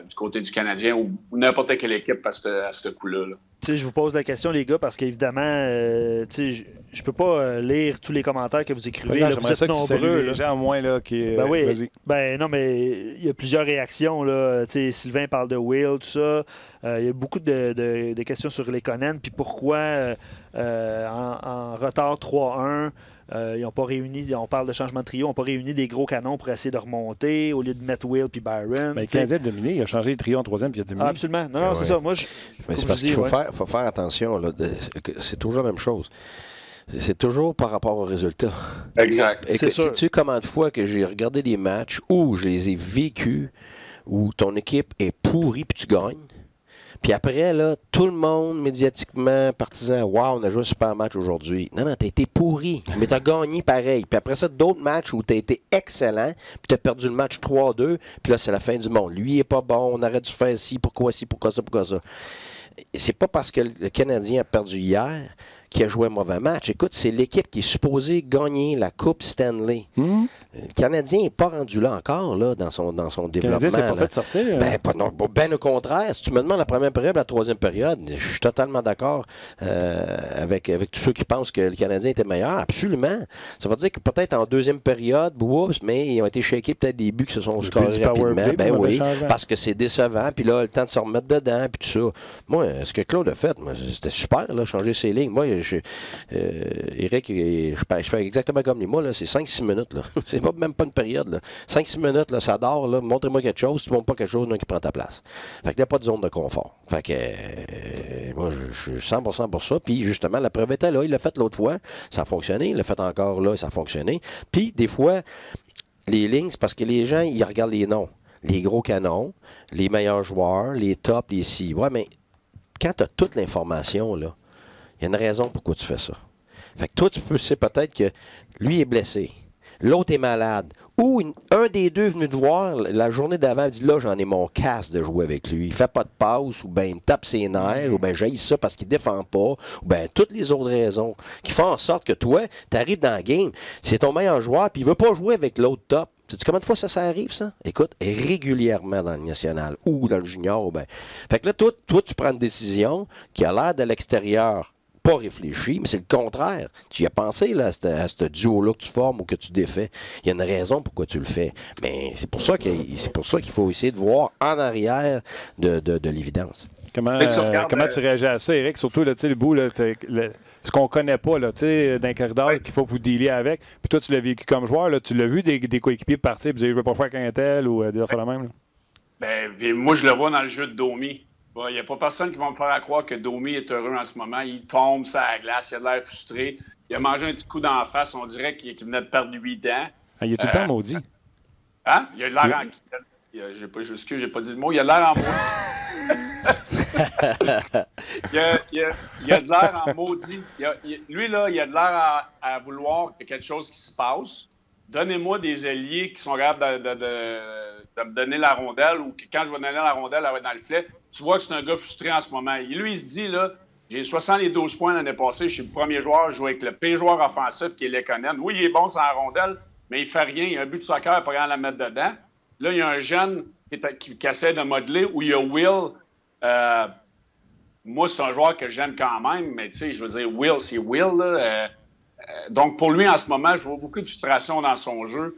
du côté du Canadien ou n'importe quelle équipe à ce coup-là. Là. Je vous pose la question, les gars, parce qu'évidemment, je peux pas lire tous les commentaires que vous écrivez. Là, vous êtes nombreux. Les gens, moins, là, qui... Ben oui. Vas-y. Ben non, mais il y a plusieurs réactions. Là. Sylvain parle de Will, tout ça. Il y a beaucoup de questions sur les Lekonen. Puis pourquoi, en retard 3-1, ils n'ont pas réuni, on parle de changement de trio, ils n'ont pas réuni des gros canons pour essayer de remonter au lieu de mettre Will puis Byron. Mais le Canadien a dominé, il a changé le trio en 3e puis il a dominé. Absolument. Non, c'est ça. Moi, c'est parce qu'il faut faire attention. Là, c'est toujours la même chose. C'est toujours par rapport aux résultats. Exact. Sais-tu combien de fois que j'ai regardé des matchs où je les ai vécus, où ton équipe est pourrie puis tu gagnes? Puis après, là, tout le monde, médiatiquement, partisan, wow, on a joué un super match aujourd'hui. Non, t'as été pourri, mais t'as gagné pareil. Puis après ça, d'autres matchs où t'as été excellent, puis t'as perdu le match 3-2, puis là, c'est la fin du monde. Lui, il est pas bon, on aurait dû faire ci, pourquoi ça. Et c'est pas parce que le Canadien a perdu hier qui a joué un mauvais match. Écoute, c'est l'équipe qui est supposée gagner la Coupe Stanley. Le Canadien n'est pas rendu là encore, là, dans son développement. Le Canadien s'est pas fait sortir. Ben au contraire. Si tu me demandes la première période, la 3e période, je suis totalement d'accord avec tous ceux qui pensent que le Canadien était meilleur. Absolument. Ça veut dire que peut-être en 2e période, mais ils ont été shakés peut-être des buts qui se sont scorés rapidement. Ben oui, parce que c'est décevant. Puis là, le temps de se remettre dedans, puis tout ça. Moi, ce que Claude a fait, c'était super, là, changer ses lignes. Moi, Éric, je fais exactement comme lui. Moi, là, c'est 5-6 minutes. Là. C'est même pas une période. 5-6 minutes, là, ça dort. Là. Montrez-moi quelque chose. Si tu ne montres pas quelque chose, il qui prend ta place. Fait qu'il n'y a pas de zone de confort. Fait que moi, je suis 100% pour ça. Puis justement, la preuve était là. Il l'a fait l'autre fois. Ça a fonctionné. Il l'a fait encore là. Ça a fonctionné. Puis des fois, les lignes, c'est parce que les gens, ils regardent les noms. Les gros canons, les meilleurs joueurs, les tops, les si. Ouais, mais quand tu as toute l'information, là, il y a une raison pourquoi tu fais ça. Fait que toi, tu peux sais peut-être que lui est blessé, l'autre est malade, ou un des deux est venu te voir la journée d'avant, il dit là, j'en ai mon casse de jouer avec lui. Il fait pas de passe, ou bien il me tape ses nerfs, ou bien j'haïs ça parce qu'il défend pas, ou bien toutes les autres raisons qui font en sorte que toi, tu arrives dans le game, c'est ton meilleur joueur, puis il veut pas jouer avec l'autre top. Sais-tu combien de fois ça arrive, ça? Écoute, régulièrement dans le national ou dans le junior. Ben. Fait que là, toi, tu prends une décision qui a l'air de l'extérieur pas réfléchie, mais c'est le contraire. Tu y as pensé là, à ce duo-là que tu formes ou que tu défais. Il y a une raison pourquoi tu le fais. Mais c'est pour ça qu'il faut essayer de voir en arrière de l'évidence. Comment tu réagis à ça, Éric? Surtout, là, le bout, là, ce qu'on ne connaît pas là, d'un corridor qu'il faut que vous dealiez avec. Puis toi, tu l'as vécu comme joueur. Là, tu l'as vu des coéquipiers partir et dire « je ne vais pas faire qu'un tel » ou des affaires la même? Là. Ben, moi, je le vois dans le jeu de Domi. Il n'y a pas personne qui va me faire croire que Domi est heureux en ce moment. Il tombe sur la glace, il a de l'air frustré. Il a mangé un petit coup d'en face. On dirait qu'il venait de perdre 8 dents. Il est tout le temps maudit. Hein? Il a l'air en... J'ai pas dit le mot. Il a l'air en maudit. il a de l'air en maudit. Lui, là, il a de l'air à vouloir qu'il y ait quelque chose qui se passe. Donnez-moi des alliés qui sont capables de me donner la rondelle ou que quand je vais donner la rondelle, elle va être dans le filet. Tu vois que c'est un gars frustré en ce moment. Lui, il se dit, là, j'ai 72 points l'année passée, je suis le premier joueur, je joue avec le pire joueur offensif qui est Lekonen. Oui, il est bon sans la rondelle, mais il fait rien. Il a un but de soccer, il n'a pas rien à la mettre dedans. Là, il y a un jeune qui essaie de modeler, où il y a Will. Moi, c'est un joueur que j'aime quand même, mais tu sais, je veux dire, Will, c'est Will. Là, donc, pour lui, en ce moment, je vois beaucoup de frustration dans son jeu.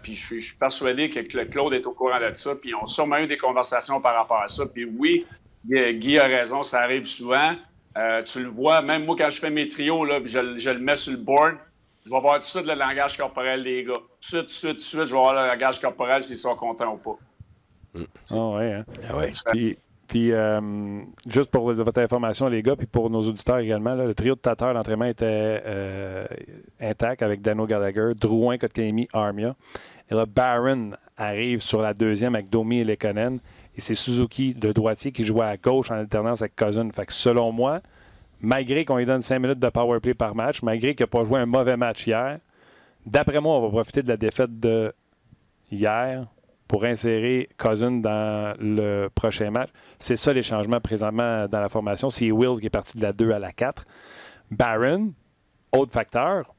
Puis je suis persuadé que Claude est au courant de ça. Puis on a sûrement eu des conversations par rapport à ça. Puis oui, Guy a raison, ça arrive souvent. Tu le vois, même moi, quand je fais mes trios, là, puis je le mets sur le board, je vais voir tout de suite le langage corporel des gars. Tout de suite, je vais voir le langage corporel s'ils sont contents ou pas. Ah ouais, hein? Ah ouais. Puis juste pour votre information, les gars, puis pour nos auditeurs également, là, le trio de Tatar, l'entraînement était intact avec Dano Gallagher, Drouin, Kotkaniemi, Armia. Et là, Barron arrive sur la deuxième avec Domi et Lekonen. Et c'est Suzuki, le droitier, qui jouait à gauche en alternance avec Cousin. Fait que selon moi, malgré qu'on lui donne 5 minutes de power play par match, malgré qu'il n'a pas joué un mauvais match hier, d'après moi, on va profiter de la défaite de hier pour insérer Cousin dans le prochain match. C'est ça les changements présentement dans la formation. C'est Will qui est parti de la 2 à la 4. Barron, autre facteur.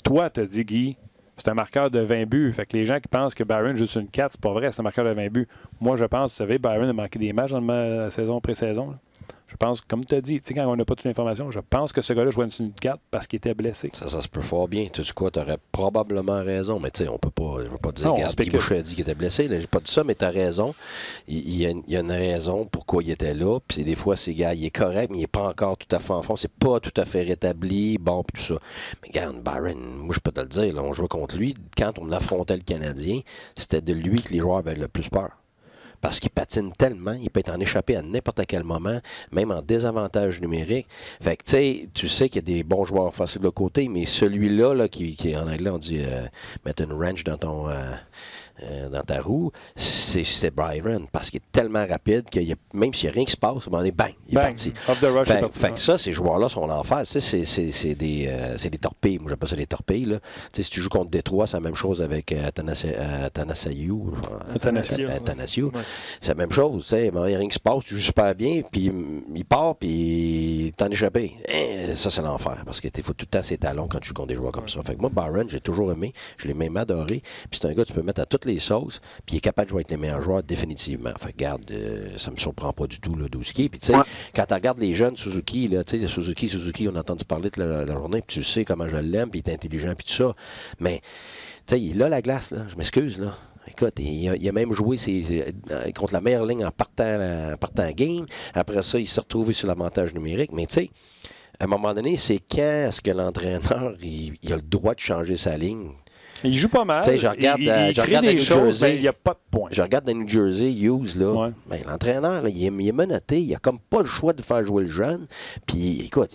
Toi, t'as dit, Guy, c'est un marqueur de 20 buts. Fait que les gens qui pensent que Barron joue sur une 4, c'est pas vrai, c'est un marqueur de 20 buts. Moi, je pense, vous savez, Barron a manqué des matchs dans la saison pré-saison. Là. Je pense, comme tu as dit, quand on n'a pas toute l'information, je pense que ce gars-là jouait une 4 parce qu'il était blessé. Ça se peut fort bien. Tu sais quoi, tu aurais probablement raison, mais tu sais, on peut pas, je ne veux pas dire que Guy Boucher a dit qu'il était blessé. J'ai pas dit ça, mais tu as raison. Il y a une raison pourquoi il était là. Puis des fois, ces gars, il est correct, mais il n'est pas encore tout à fait en fond. C'est pas tout à fait rétabli. Bon, puis tout ça. Mais regarde, Barron, moi, je peux te le dire, là, on jouait contre lui. Quand on affrontait le Canadien, c'était de lui que les joueurs avaient le plus peur. Parce qu'il patine tellement, il peut être en échappé à n'importe quel moment, même en désavantage numérique. Fait que, tu sais qu'il y a des bons joueurs offensifs de l'autre côté, mais celui-là, là, qui en anglais, on dit mettre une wrench dans dans ta roue, c'est Byron, parce qu'il est tellement rapide que même s'il n'y a rien qui se passe, bang, il est parti. Off the rush, fait que ça, ces joueurs-là sont l'enfer. C'est des torpilles. Moi, j'appelle ça des torpilles. Là. Si tu joues contre Détroit, c'est la même chose avec Athanasiou. Ouais. C'est la même chose. Il n'y a rien qui se passe, tu joues super bien, puis il part, puis t'en échappé. Ça, c'est l'enfer, parce qu'il faut tout le temps ses talons quand tu joues contre des joueurs comme ça. Fait que moi, Byron, j'ai toujours aimé, je l'ai même adoré, puis c'est un gars que tu peux mettre à toutes les sauces, puis il est capable de jouer avec les meilleurs joueurs définitivement. Fait que regarde, ça me surprend pas du tout, là, d'où ce qui est. Puis tu sais, quand tu regardes les jeunes Suzuki, là, tu sais, Suzuki, on a entendu parler toute la journée, puis tu sais comment je l'aime, puis il est intelligent, puis tout ça. Mais, tu sais, il a la glace, là, je m'excuse, là. Écoute, il a même joué contre la meilleure ligne en partant game. Après ça, il s'est retrouvé sur l'avantage numérique. Mais tu sais, à un moment donné, c'est quand est-ce que l'entraîneur il a le droit de changer sa ligne? Il joue pas mal. Je regarde des choses, mais il n'y a pas de point. Je regarde dans New Jersey, Hughes, là. Ouais. Ben, l'entraîneur, là, il est menotté. Il a comme pas le choix de faire jouer le jeune. Puis, écoute,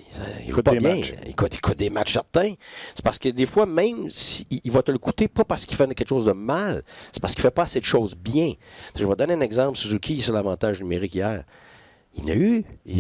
il joue pas bien. Il coûte des matchs certains. C'est parce que des fois, même il va te le coûter, pas parce qu'il fait quelque chose de mal, c'est parce qu'il fait pas assez de choses bien. Je vais donner un exemple. Suzuki, sur l'avantage numérique hier. Il a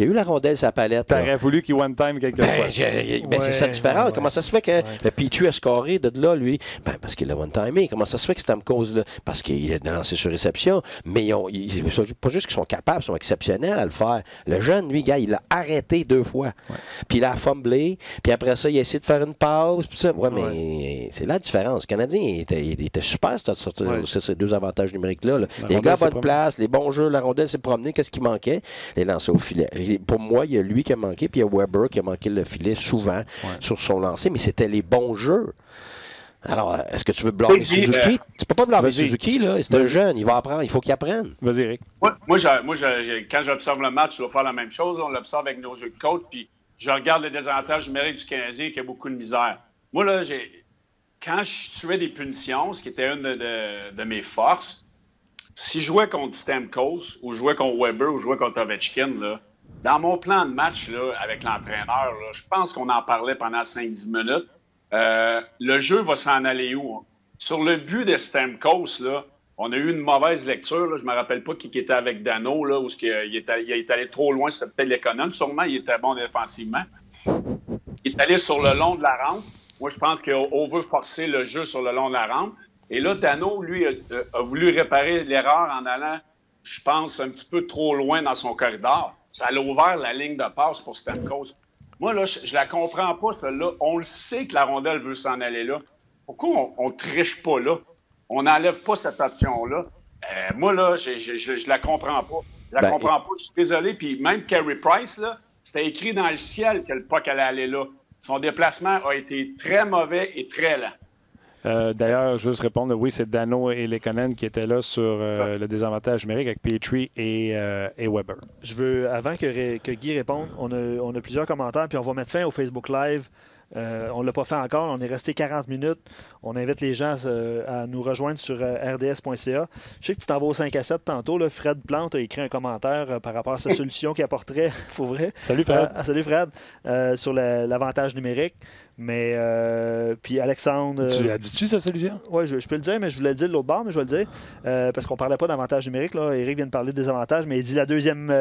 eu la rondelle sur la palette. T'aurais voulu qu'il one-time quelque fois. C'est ça différent. Ouais. Comment ça se fait que le Pichu a scoré de là, lui? Parce qu'il a one-timé. Comment ça se fait que Stamkos, là? Parce qu'il a lancé sur réception. Mais c'est pas juste qu'ils sont capables, ils sont exceptionnels à le faire. Le jeune, lui, gars, il l'a arrêté 2 fois. Ouais. Puis il a fumblé. Puis après ça, il a essayé de faire une pause. Puis ça. Mais c'est la différence. Le Canadien, il était super sur ces 2 avantages numériques-là. Les gars à bonne place, les bons jeux, la rondelle s'est promenée. Qu'est-ce qui manquait? Les lancers au filet. Pour moi, il y a lui qui a manqué, puis il y a Weber qui a manqué le filet souvent sur son lancer, mais c'était les bons jeux. Alors, est-ce que tu veux blâmer Suzuki? Tu peux pas blâmer Suzuki, là. C'est un jeune, il va apprendre, il faut qu'il apprenne. Vas-y, Eric. Moi, quand j'observe le match, je vais faire la même chose. On l'observe avec nos jeux de coach, puis je regarde le désavantage numérique du Canadien qui a beaucoup de misère. Moi, là, quand je tuais des punitions, ce qui était une de mes forces, si je jouais contre Stamkos, ou je jouais contre Weber, ou je jouais contre Ovechkin, là, dans mon plan de match là, avec l'entraîneur, là, je pense qu'on en parlait pendant 5-10 minutes. Le jeu va s'en aller où? Hein? Sur le but de Stamkos, là, on a eu une mauvaise lecture. Là, je ne me rappelle pas qui était avec Dano, là, où il est allé trop loin. C'était peut-être Lekonen. Sûrement, il était bon défensivement. Il est allé sur le long de la rampe. Moi, je pense qu'on veut forcer le jeu sur le long de la rampe. Et là, Dano, lui, a voulu réparer l'erreur en allant, je pense, un petit peu trop loin dans son corridor. Ça a ouvert la ligne de passe pour Stamkos. Moi, là, je la comprends pas, celle-là. On le sait que la rondelle veut s'en aller là. Pourquoi on triche pas là? on n'enlève pas cette option-là. Moi, là, je la comprends pas. Je la comprends pas. Je suis désolé. Puis même Carey Price, là, c'était écrit dans le ciel que le puck allait aller là. Son déplacement a été très mauvais et très lent. D'ailleurs, juste répondre, oui, c'est Dano et Lekonen qui étaient là sur le désavantage numérique avec Petrie et Weber. Je veux, avant que Guy réponde, on a plusieurs commentaires, puis on va mettre fin au Facebook Live. On ne l'a pas fait encore, on est resté 40 minutes. On invite les gens à nous rejoindre sur rds.ca. Je sais que tu t'en vas au 5 à 7 tantôt. Là, Fred Plante a écrit un commentaire par rapport à sa solution qu'il apporterait, pour vrai. Salut Fred. Salut Fred. Sur l'avantage numérique. Mais, puis Alexandre... Tu l'as dit-tu, sa solution? Oui, je peux le dire, mais je voulais le dire de l'autre bord, mais je vais le dire. Parce qu'on ne parlait pas d'avantage numérique. Là. Éric vient de parler des avantages, mais il dit la deuxième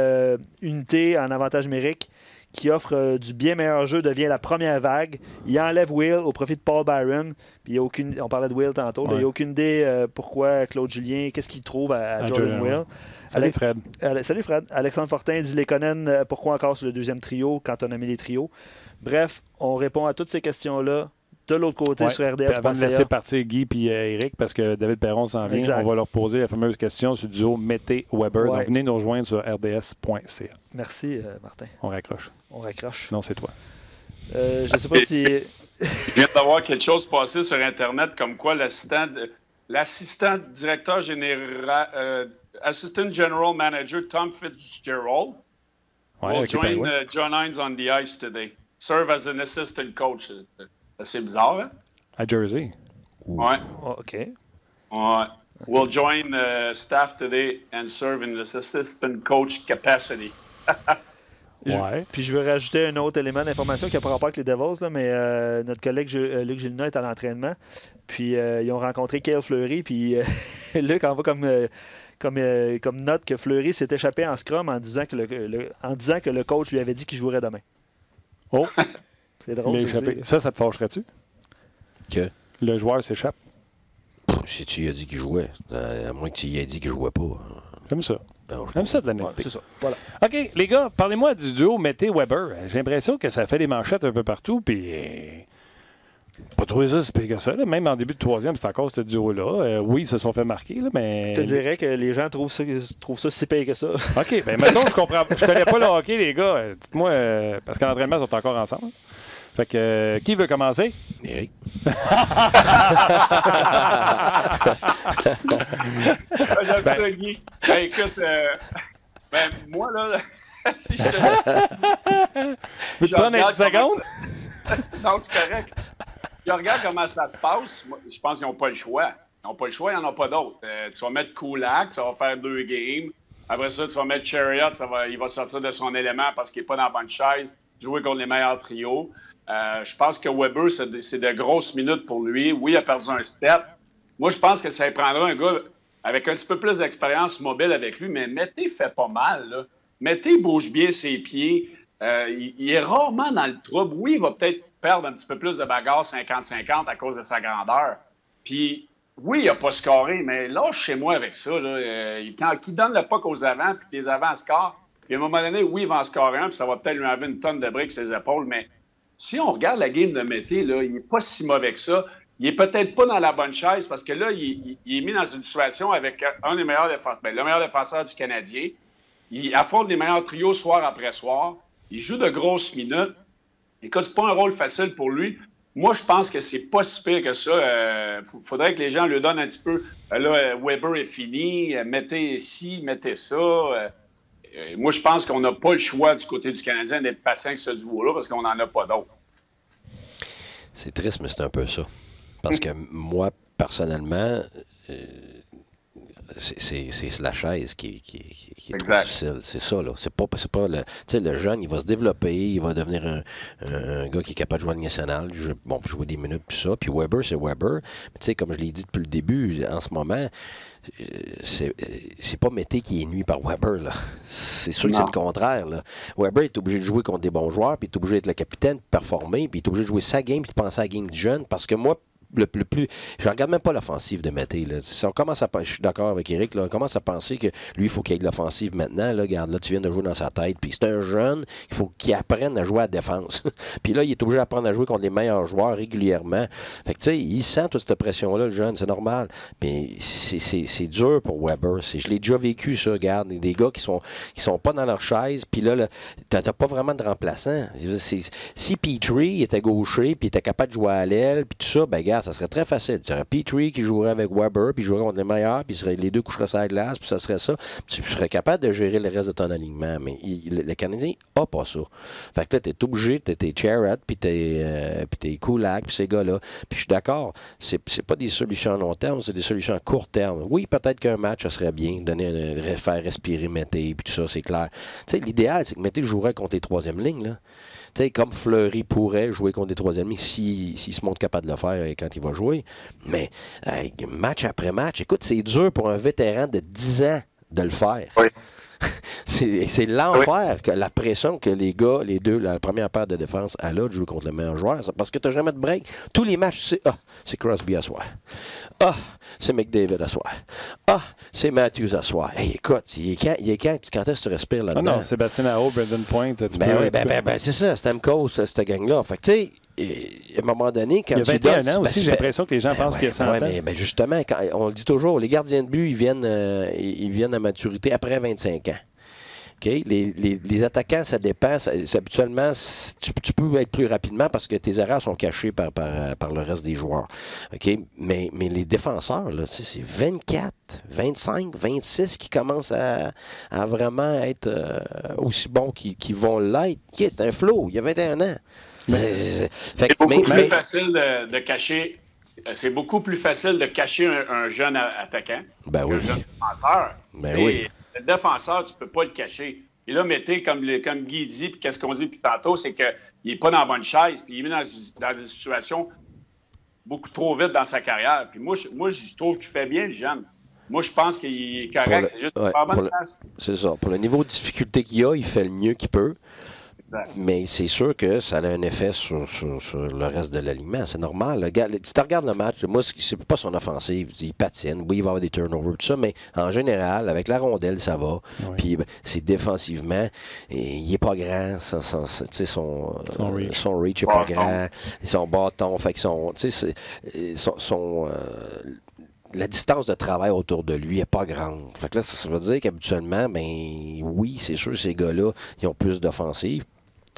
unité en avantage numérique qui offre du bien meilleur jeu devient la première vague. Il enlève Will au profit de Paul Byron. Puis il y a aucune... On parlait de Will tantôt. Ouais. Il n'y a aucune idée pourquoi Claude Julien, qu'est-ce qu'il trouve à Jordan Will. Salut Fred. Salut Fred. Alexandre Fortin dit Lekonen, pourquoi encore sur le deuxième trio quand on a mis les trios? Bref, on répond à toutes ces questions-là de l'autre côté sur RDS. Avant de laisser partir Guy et Eric, parce que David Perron s'en vient, on va leur poser la fameuse question sur le duo Mété-Weber. Donc, venez nous rejoindre sur rds.ca. Merci, Martin. On raccroche. On raccroche. Non, c'est toi. Je ne sais pas si... Je viens d'avoir quelque chose passé sur Internet comme quoi l'assistant directeur général, assistant general manager Tom Fitzgerald will join John Hines on the ice today. Serve as an assistant coach. C'est bizarre, hein? À Jersey. Ouais. Oh, OK. Ouais. Will join staff today and serve in this assistant coach capacity. Ouais. Puis je veux rajouter un autre élément d'information qui n'a pas rapport avec les Devils, là, mais notre collègue Luc Gilna est à l'entraînement. Puis ils ont rencontré Cale Fleury. Puis Luc envoie comme note que Fleury s'est échappé en scrum en disant que le coach lui avait dit qu'il jouerait demain. Oh! C'est drôle. Ça te fâcherait-tu? Que? Le joueur s'échappe. Si tu lui as dit qu'il jouait, à moins que tu lui aies dit qu'il jouait pas. Comme ça. J'aime ça de l'honnêteté. C'est ça. Voilà. OK, les gars, parlez-moi du duo Mété-Weber. J'ai l'impression que ça fait des manchettes un peu partout, puis pas trouvé ça si pire que ça. Là. Même en début de troisième, c'est encore ce duo-là. Oui, ils se sont fait marquer, là, mais... Je te dirais que les gens trouvent ça si pire que ça. OK, bien mettons, je comprends. Je connais pas le hockey, les gars. Dites-moi, parce qu'en entraînement, ils sont encore ensemble. Fait que, qui veut commencer? Éric. J'aime ça, Guy. Ben, écoute, moi, là, si je te... Veux-tu prendre une seconde? Non, c'est correct. Je regarde comment ça se passe. Moi, je pense qu'ils n'ont pas le choix. Ils n'ont pas le choix, il n'y en a pas d'autres. Tu vas mettre Kulak, ça va faire 2 games. Après ça, tu vas mettre Chariot, il va sortir de son élément parce qu'il n'est pas dans la bonne chaise. Jouer contre les meilleurs trios. Je pense que Weber, c'est de grosses minutes pour lui. Oui, il a perdu un step. Moi, je pense que ça prendra un gars avec un petit peu plus d'expérience mobile avec lui, mais Mété fait pas mal. Là. Mété bouge bien ses pieds. Il est rarement dans le trouble. Oui, il va peut-être perdre un petit peu plus de bagarre 50-50 à cause de sa grandeur. Puis, oui, il n'a pas scoré, mais lâche chez moi avec ça. Là. Quand il donne le puck aux avants, puis les avants scorent, puis à un moment donné, oui, il va en scorer un, puis ça va peut-être lui enlever une tonne de briques sur les épaules, mais si on regarde la game de Mété, là, il n'est pas si mauvais que ça. Il n'est peut-être pas dans la bonne chaise parce que là, il est mis dans une situation avec un des meilleurs défenseurs, le meilleur défenseur du Canadien. Il affronte les meilleurs trios soir après soir. Il joue de grosses minutes. Écoute, c'est pas un rôle facile pour lui. Moi, je pense que c'est pas si pire que ça. Faudrait que les gens lui donnent un petit peu. Là, Weber est fini. Mettez ci, mettez ça. Moi, je pense qu'on n'a pas le choix du côté du Canadien d'être patient avec ce duo-là parce qu'on n'en a pas d'autres. C'est triste, mais c'est un peu ça. Parce que moi, personnellement, c'est la chaise qui est trop difficile. C'est ça, là. C'est pas le... Tu sais, le jeune, il va se développer, il va devenir un gars qui est capable de jouer à la nationale, jouer des minutes, puis ça. Puis Weber, c'est Weber. Mais tu sais, comme je l'ai dit depuis le début, en ce moment, c'est pas Mété qui est nuit par Weber, là. C'est sûr que c'est le contraire, là. Weber est obligé de jouer contre des bons joueurs, puis il est obligé d'être le capitaine, de performer, puis il est obligé de jouer sa game, puis de penser à la game du jeune, parce que moi, plus... Je regarde même pas l'offensive de Mété. Là. Si on commence à... Je suis d'accord avec Éric, là, on commence à penser que lui, il faut qu'il y ait de l'offensive maintenant. Là, regarde, là, tu viens de jouer dans sa tête. Puis c'est un jeune, il faut qu'il apprenne à jouer à la défense. Puis là, il est obligé d'apprendre à jouer contre les meilleurs joueurs régulièrement. Fait que, tu sais, il sent toute cette pression-là, le jeune, c'est normal. Mais c'est dur pour Weber. Je l'ai déjà vécu, ça, regarde. Des gars qui sont pas dans leur chaise. Puis là t'as pas vraiment de remplaçant. Si Petrie était gaucher, puis était capable de jouer à l'aile, puis tout ça, ben, regarde, ça serait très facile. Tu aurais Petrie qui jouerait avec Weber, puis jouerait contre les meilleurs, puis les deux coucheraient sur la glace, puis ça serait ça. Puis tu serais capable de gérer le reste de ton alignement. Mais le Canadien n'a pas ça. Fait que là, t'es obligé, t'es Charrett, puis t'es Kulak, puis ces gars-là. Puis je suis d'accord, c'est pas des solutions à long terme, c'est des solutions à court terme. Oui, peut-être qu'un match, ça serait bien, faire respirer Mété, puis tout ça, c'est clair. Tu sais, l'idéal, c'est que Mété jouerait contre les troisième lignes, là. Tu sais, comme Fleury pourrait jouer contre des troisième lignes s'il se montre capable de le faire quand il va jouer. Mais match après match, écoute, c'est dur pour un vétéran de 10 ans de le faire. Oui. C'est l'enfer, que la pression que les gars, les deux, la première paire de défense a là de jouer contre le meilleur joueur. Parce que tu n'as jamais de break. Tous les matchs, c'est Crosby à soir. C'est McDavid à soir. C'est Matthews à soir. Hey, écoute, il est quand est-ce que tu respires là-dedans? Non, Sébastien Aho, Brendan Point. C'est ça, Stamkos, cette gang-là. Fait que, tu sais, à un moment donné, quand il y a 21 ans aussi, j'ai l'impression que les gens pensent qu'il y a 100 ans. Mais justement, on le dit toujours, les gardiens de but, ils viennent à maturité après 25 ans. Okay? Les attaquants, ça dépend. Habituellement, tu peux être plus rapidement parce que tes erreurs sont cachées par le reste des joueurs. Okay? Mais les défenseurs, là, c'est 24, 25, 26 qui commencent à vraiment être aussi bons qu'ils vont l'être. Okay, c'est un flow. Il y a 21 ans. C'est beaucoup plus facile de cacher. C'est beaucoup plus facile de cacher un jeune attaquant qu'un jeune défenseur. Oui. Le défenseur, tu ne peux pas le cacher. Et là, Mété, comme Guy dit, puis qu'est-ce qu'on dit depuis tantôt, c'est qu'il n'est pas dans la bonne chaise, puis il est dans des situations beaucoup trop vite dans sa carrière. Puis moi, je trouve qu'il fait bien, le jeune. Moi, je pense qu'il est correct. C'est juste pas bonne place. C'est ça. Pour le niveau de difficulté qu'il a, il fait le mieux qu'il peut. Mais c'est sûr que ça a un effet sur le reste de l'alignement. C'est normal. Si tu regardes le match, moi, c'est pas son offensive. Il patine. Oui, il va avoir des turnovers, tout ça. Mais en général, avec la rondelle, ça va. Oui. Puis c'est défensivement. Il n'est pas grand. Son reach n'est pas grand. Son bâton. Fait que la distance de travail autour de lui n'est pas grande. Fait que là, ça veut dire qu'habituellement, oui, c'est sûr, ces gars-là, ils ont plus d'offensive.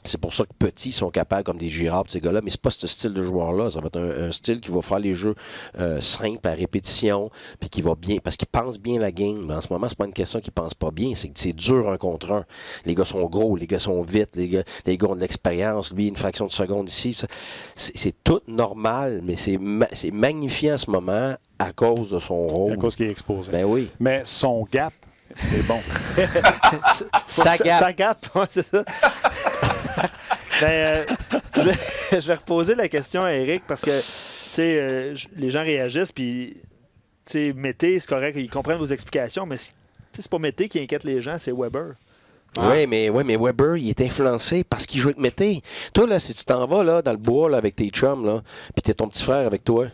C'est pour ça que petits sont capables, comme des Girard, ces gars-là, mais c'est pas ce style de joueur-là. Ça va être un style qui va faire les jeux simples, à répétition, puis qui va bien, parce qu'ils pensent bien la game. Mais en ce moment, c'est pas une question qu'ils pensent pas bien, c'est que c'est dur un contre un. Les gars sont gros, les gars sont vite, les gars ont de l'expérience. Lui, une fraction de seconde ici. C'est tout normal, mais c'est magnifié en ce moment à cause de son rôle. À cause qu'il est exposé. Ben oui. Mais son gap, c'est bon. Sa gap, ouais, c'est ça. Je vais reposer la question à Éric parce que les gens réagissent puis Mété, c'est correct, ils comprennent vos explications, mais c'est pas Mété qui inquiète les gens, c'est Weber. Oui, mais Weber, il est influencé parce qu'il joue avec Mété. Toi, là, si tu t'en vas là, dans le bois là, avec tes chums, là, puis t'es ton petit frère avec toi,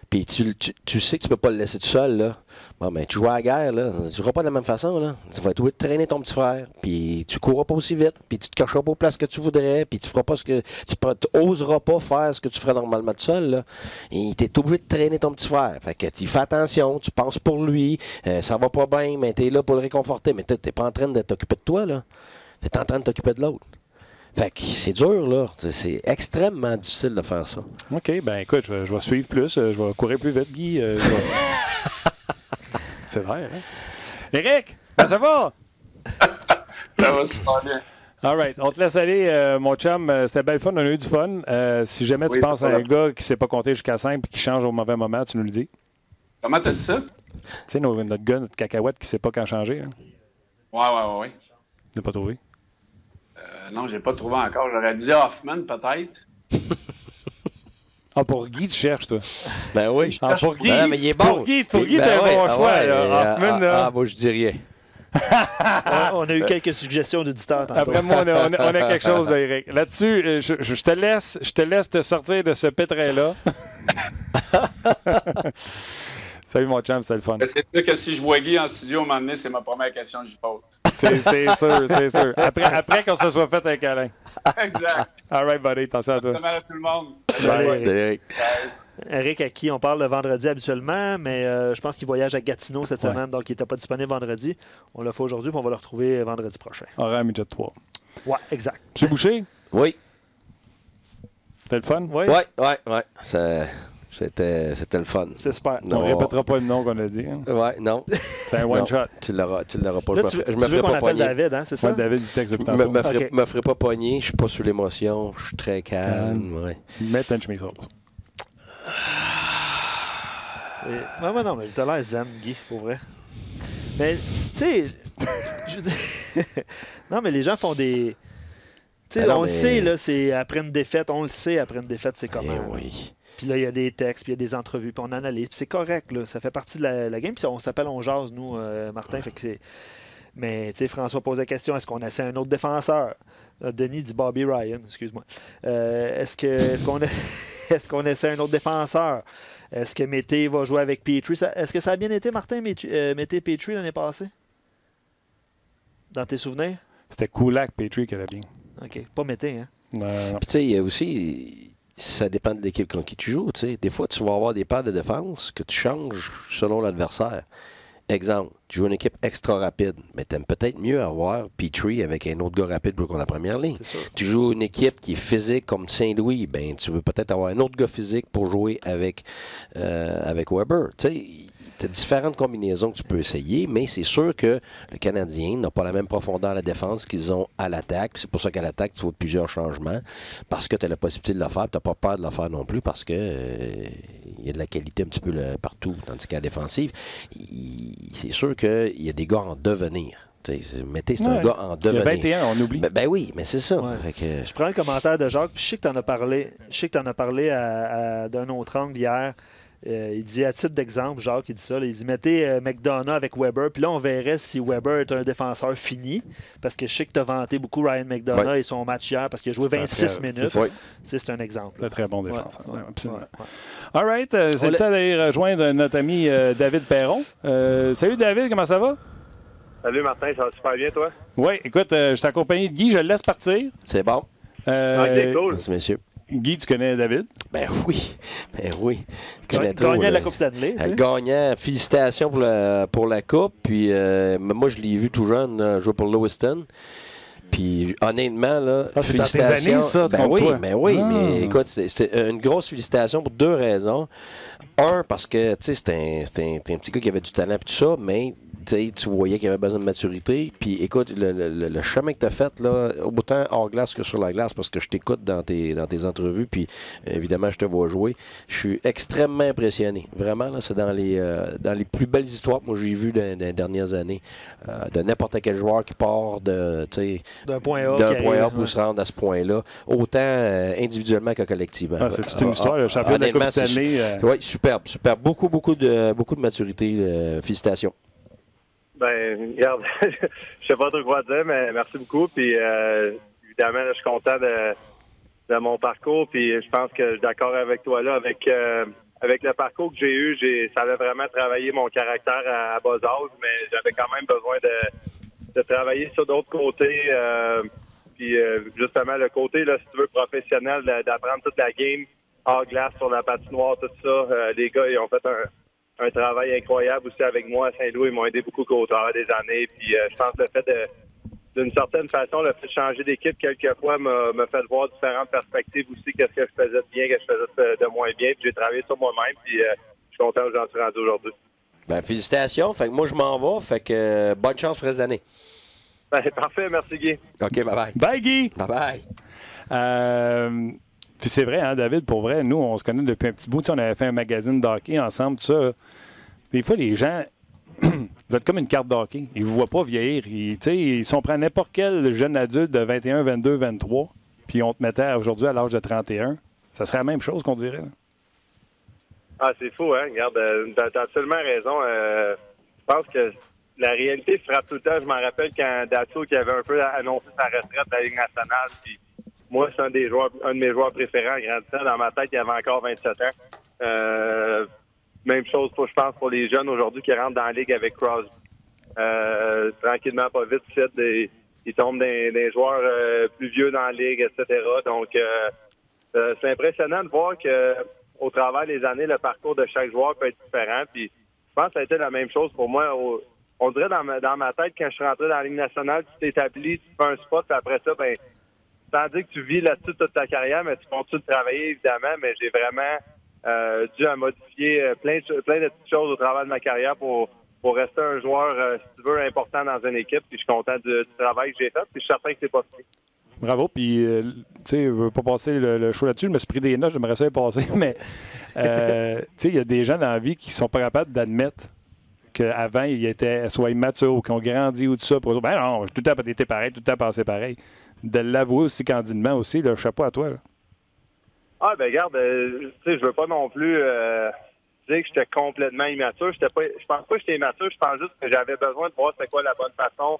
puis tu sais que tu peux pas le laisser tout seul, là. Bon, ben, tu joues à la guerre, là. Tu joueras pas de la même façon, là. Tu vas être obligé de traîner ton petit frère, puis tu courras pas aussi vite, puis tu te cacheras pas aux places que tu voudrais, puis tu feras pas tu oseras pas faire ce que tu ferais normalement tout seul, là. Et t'es obligé de traîner ton petit frère. Fait que tu fais attention, tu penses pour lui, ça va pas bien, mais t'es là pour le réconforter. Mais t'es pas en train de t'occuper de toi, là. T'es en train de t'occuper de l'autre. Fait que c'est dur, là. C'est extrêmement difficile de faire ça. OK, ben écoute, je vais suivre plus. Je vais courir plus vite, Guy. C'est vrai, hein? Éric, ça va? Ça va super bien. All right. On te laisse aller, mon chum. C'était belle fun. On a eu du fun. Si jamais tu penses à un gars qui ne sait pas compter jusqu'à 5 et qui change au mauvais moment, tu nous le dis. Comment t'as dit ça? Tu sais, notre gars, notre cacahuète qui ne sait pas quand changer. Hein? Ouais. Tu n'as pas trouvé? Non, je l'ai pas trouvé encore. J'aurais dit Hoffman, peut-être. Pour Guy, tu cherches, toi. Ben oui. Pour Guy, mais il est bon. Pour Guy, t'as un bon choix. Hoffman, là. Moi, je dis rien. On a eu quelques suggestions d'auditeurs tantôt. Après moi, on a quelque chose, là, Éric. Là-dessus, je te laisse te sortir de ce pétrin-là. Salut, mon chum, c'était le fun. C'est sûr que si je vois Guy en studio, à un moment donné, c'est ma première question que je pose. C'est sûr, c'est sûr. Après qu'on se soit fait un câlin. Exact. All right, buddy, attention à toi. Bonne semaine à tout le monde. Salut. Eric, à qui on parle le vendredi habituellement, mais je pense qu'il voyage à Gatineau cette semaine, donc il n'était pas disponible vendredi. On l'a fait aujourd'hui, puis on va le retrouver vendredi prochain. Horaire midget 3. Ouais, exact. Tu es bouché? Oui. C'était le fun? Oui. Ouais. C'était le fun. C'est super. On ne répétera pas le nom qu'on a dit. Hein. Ouais, non. C'est un one-shot. Tu l'auras pas. Là, tu veux qu'on appelle David, hein, c'est ça? Ouais, David, du texte Je me ferai pas pogner. Je suis pas sous l'émotion. Je suis très calme. Ouais. Mets une chemise rose. Ouais, non, mais t'as l'air zen, Guy, pour vrai. Mais, tu sais, je veux dire... non, mais les gens font des... Tu sais, on le sait, là, c'est après une défaite, on le sait, après une défaite, c'est comment. Oui. Puis là, il y a des textes, puis il y a des entrevues, puis on analyse. Puis c'est correct, là. Ça fait partie de la game. Puis on s'appelle On Jase, nous, Martin. Fait que c'est... Mais, tu sais, François pose la question, est-ce qu'on essaie un autre défenseur? Denis dit Bobby Ryan, excuse-moi. Est-ce qu'on essaie un autre défenseur? Est-ce que Mété va jouer avec Petrie? Est-ce que ça a bien été, Martin, Mété Petrie l'année passée? Dans tes souvenirs? C'était Kulak Petrie qui allait bien. OK. Pas Mété, hein? Puis, tu sais, il y a aussi... Ça dépend de l'équipe contre qui tu joues. T'sais. Des fois, tu vas avoir des paires de défense que tu changes selon l'adversaire. Exemple, tu joues une équipe extra rapide, mais tu aimes peut-être mieux avoir Petrie avec un autre gars rapide pour qu'on la première ligne. Tu joues une équipe qui est physique comme Saint-Louis, ben tu veux peut-être avoir un autre gars physique pour jouer avec Weber. Tu sais, tu as différentes combinaisons que tu peux essayer, mais c'est sûr que le Canadien n'a pas la même profondeur à la défense qu'ils ont à l'attaque. C'est pour ça qu'à l'attaque, tu vois plusieurs changements, parce que tu as la possibilité de le faire, tu n'as pas peur de le faire non plus, parce que il y a de la qualité un petit peu partout, tandis qu'à la défensive, c'est sûr qu'il y a des gars en devenir. Mété, c'est un gars en devenir. Il y a 21, on oublie. Ben oui, mais c'est ça. Ouais. Que... Je prends un commentaire de Jacques, puis je sais que tu en as parlé. Je sais que tu en as parlé d'un autre angle hier. Il dit, à titre d'exemple, Jacques, il dit ça, là, il dit, mettez McDonough avec Weber, puis là, on verrait si Weber est un défenseur fini, parce que je sais que tu as vanté beaucoup Ryan McDonough et son match hier, parce qu'il a joué 26 minutes. C'est un exemple. C'est très bon défenseur. Ouais, absolument. All right, c'est le temps d'aller rejoindre notre ami David Perron. Salut David, comment ça va? Salut Martin, ça va super bien, toi? Oui, écoute, je suis accompagné de Guy, je le laisse partir. C'est bon. Ok, cool. Merci, messieurs. Guy, tu connais David? Ben oui. Gagnant de la Coupe Stanley. Gagnant, félicitations pour la Coupe. Puis moi, je l'ai vu tout jeune jouer pour Lewiston. Puis honnêtement, là, félicitations. C'est dans tes années, ça, mais écoute, c'est une grosse félicitation pour deux raisons. Un, parce que c'était un petit gars qui avait du talent et tout ça, mais tu voyais qu'il avait besoin de maturité. Puis écoute, le chemin que tu as fait, là, autant hors glace que sur la glace, parce que je t'écoute dans tes entrevues, puis évidemment, je te vois jouer. Je suis extrêmement impressionné. Vraiment, là, c'est dans les plus belles histoires que moi j'ai vues dans les dernières années. De n'importe quel joueur qui part d'un point A pour se rendre à ce point-là, autant individuellement que collectivement. Ah, c'est toute une histoire, le champion de la Coupe Stanley. Oui, superbe. Beaucoup de maturité. Félicitations. Ben, regarde, je sais pas trop quoi dire, mais merci beaucoup. Puis, évidemment, là, je suis content de mon parcours. Puis, je pense que je suis d'accord avec toi là, avec le parcours que j'ai eu. Ça avait vraiment travaillé mon caractère à bas âge, mais j'avais quand même besoin de travailler sur d'autres côtés. Puis, justement, le côté, là, si tu veux, professionnel, d'apprendre toute la game hors glace, sur la patinoire, tout ça. Les gars, ils ont fait un travail incroyable aussi avec moi à Saint-Louis. Ils m'ont aidé beaucoup au travers des années. Puis je pense que le fait d'une certaine façon, le fait de changer d'équipe quelquefois m'a fait voir différentes perspectives aussi. Qu'est-ce que je faisais de bien, qu'est-ce que je faisais de moins bien. Puis j'ai travaillé sur moi-même. Puis je suis content où j'en suis rendu aujourd'hui. Ben, félicitations. Fait que moi, je m'en vais. Fait que bonne chance pour les années. Ben, parfait. Merci, Guy. OK, bye-bye. Bye, Guy. Bye-bye. Puis c'est vrai, hein, David, pour vrai, nous, on se connaît depuis un petit bout. On avait fait un magazine d'hockey ensemble, tout ça. Des fois, les gens, vous êtes comme une carte d'hockey. Ils ne vous voient pas vieillir. Si on prend n'importe quel jeune adulte de 21, 22, 23, puis on te mettait aujourd'hui à l'âge de 31, ça serait la même chose qu'on dirait. Là. Ah, c'est fou, hein? Regarde, t'as absolument raison. Je pense que la réalité frappe tout le temps. Je m'en rappelle quand Dato qui avait un peu annoncé sa retraite de la Ligue nationale. Puis moi, c'est un de mes joueurs préférés en grandissant. Dans ma tête, il avait encore 27 ans. Même chose, je pense, pour les jeunes aujourd'hui qui rentrent dans la Ligue avec Crosby. Tranquillement, pas vite, ils tombent des joueurs plus vieux dans la Ligue, etc. Donc, c'est impressionnant de voir que au travers des années, le parcours de chaque joueur peut être différent. Puis, je pense que ça a été la même chose pour moi. On dirait dans ma tête, quand je suis rentré dans la Ligue nationale, tu t'établis, tu fais un spot, puis après ça, ben, sans dire que tu vis là-dessus toute ta carrière, mais tu continues de travailler, évidemment, mais j'ai vraiment dû à modifier plein de petites choses au travers de ma carrière pour rester un joueur, si tu veux, important dans une équipe. Puis je suis content du travail que j'ai fait, puis je suis certain que c'est pas fini. Bravo, puis tu sais, je veux pas passer le show là-dessus, je me suis pris des notes, j'aimerais ça y passer, mais tu sais, il y a des gens dans la vie qui sont pas capables d'admettre qu'avant, ils étaient soit immatures ou qu'ils ont grandi ou tout ça. Pour ben non, j'ai tout le temps été pareil, tout le temps pensé pareil. De l'avouer aussi candidement aussi, le chapeau à toi. Là. Ah, ben regarde, tu sais, je veux pas non plus dire que j'étais complètement immature. Je pense pas que j'étais immature, je pense juste que j'avais besoin de voir c'est quoi la bonne façon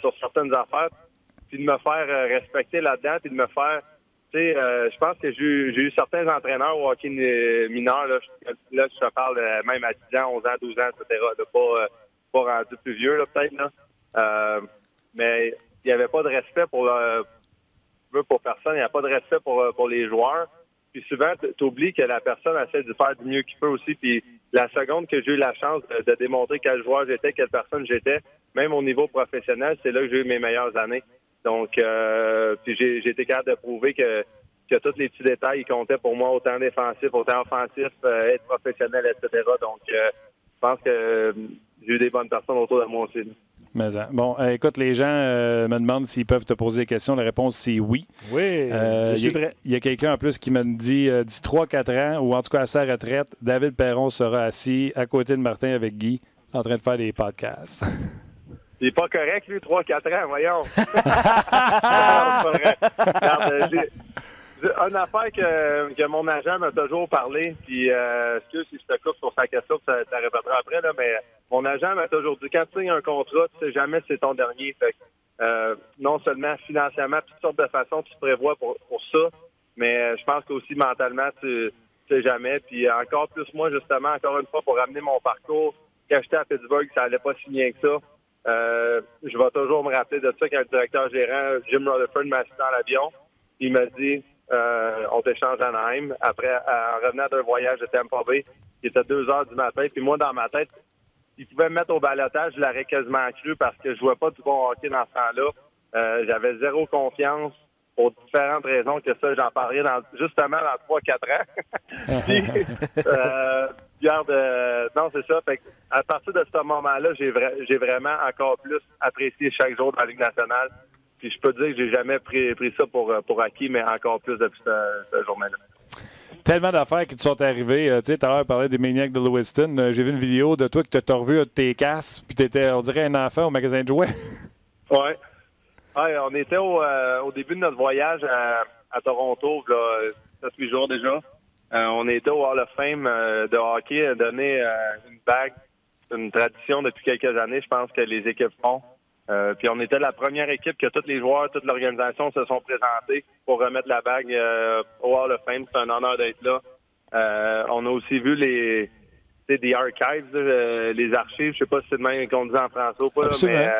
sur certaines affaires, puis de me faire respecter là-dedans, puis de me faire, tu sais, je pense que j'ai eu certains entraîneurs au hockey mineur, là, je te parle même à 10 ans, 11 ans, 12 ans, etc., de pas rendu plus vieux, là, peut-être, là. Mais il n'y avait pas de respect pour personne, il n'y a pas de respect pour les joueurs. Puis souvent, tu oublies que la personne essaie de faire du mieux qu'il peut aussi. Puis la seconde que j'ai eu la chance de démontrer quel joueur j'étais, quelle personne j'étais, même au niveau professionnel, c'est là que j'ai eu mes meilleures années. Donc, puis j'ai été capable de prouver que tous les petits détails ils comptaient pour moi, autant défensif, autant offensif, être professionnel, etc. Donc, je pense que j'ai eu des bonnes personnes autour de moi aussi. Mais, bon, écoute, les gens me demandent s'ils peuvent te poser des questions. La réponse, c'est oui. Oui, je suis prêt. Il y a quelqu'un en plus qui me dit d'ici 3-4 ans, ou en tout cas à sa retraite, David Perron sera assis à côté de Martin avec Guy en train de faire des podcasts. Il n'est pas correct, lui, 3-4 ans, voyons. C'est pas vrai. Regarde, une affaire que mon agent m'a toujours parlé, puis excuse si je te coupe sur sa question, tu la répéteras après, là, mais mon agent m'a toujours dit, quand tu signes un contrat, tu sais jamais si c'est ton dernier. Fait non seulement financièrement, toutes sortes de façons, tu te prévois pour ça, mais je pense qu'aussi mentalement, tu sais jamais. Puis encore plus moi, justement, encore une fois, pour ramener mon parcours, quand j'étais à Pittsburgh, ça allait pas si bien que ça. Je vais toujours me rappeler de ça quand le directeur gérant, Jim Rutherford, m'a assis dans l'avion. Il m'a dit, on t'échange à Anaheim. Après, en revenant d'un voyage de Tampa Bay, il était 2 heures du matin. Puis moi, dans ma tête, il pouvait me mettre au balotage, je l'aurais quasiment cru parce que je jouais pas du bon hockey dans ce temps-là. J'avais zéro confiance pour différentes raisons que ça, j'en parlerai justement dans 3-4 ans. Puis, regarde, non, c'est ça. Fait à partir de ce moment-là, j'ai vraiment encore plus apprécié chaque jour dans la Ligue nationale. Puis je peux te dire que j'ai jamais pris ça pour acquis, mais encore plus depuis ce journée-là. Tellement d'affaires qui te sont arrivées. Tu sais, tout à l'heure, on parlait des Maniacs de Lewiston. J'ai vu une vidéo de toi que tu as revu de tes casques, puis tu étais, on dirait, un enfant au magasin de jouets. Oui. Ouais, on était au début de notre voyage à Toronto, là, 7-8 jours déjà. On était au Hall of Fame de hockey, à donner une bague. C'est une tradition depuis quelques années, je pense que les équipes font. Puis on était la première équipe que tous les joueurs, toute l'organisation se sont présentés pour remettre la bague au Hall of Fame. C'est un honneur d'être là. On a aussi vu des archives, les archives. Je sais pas si c'est le même qu'on dit en français ou pas, là, mais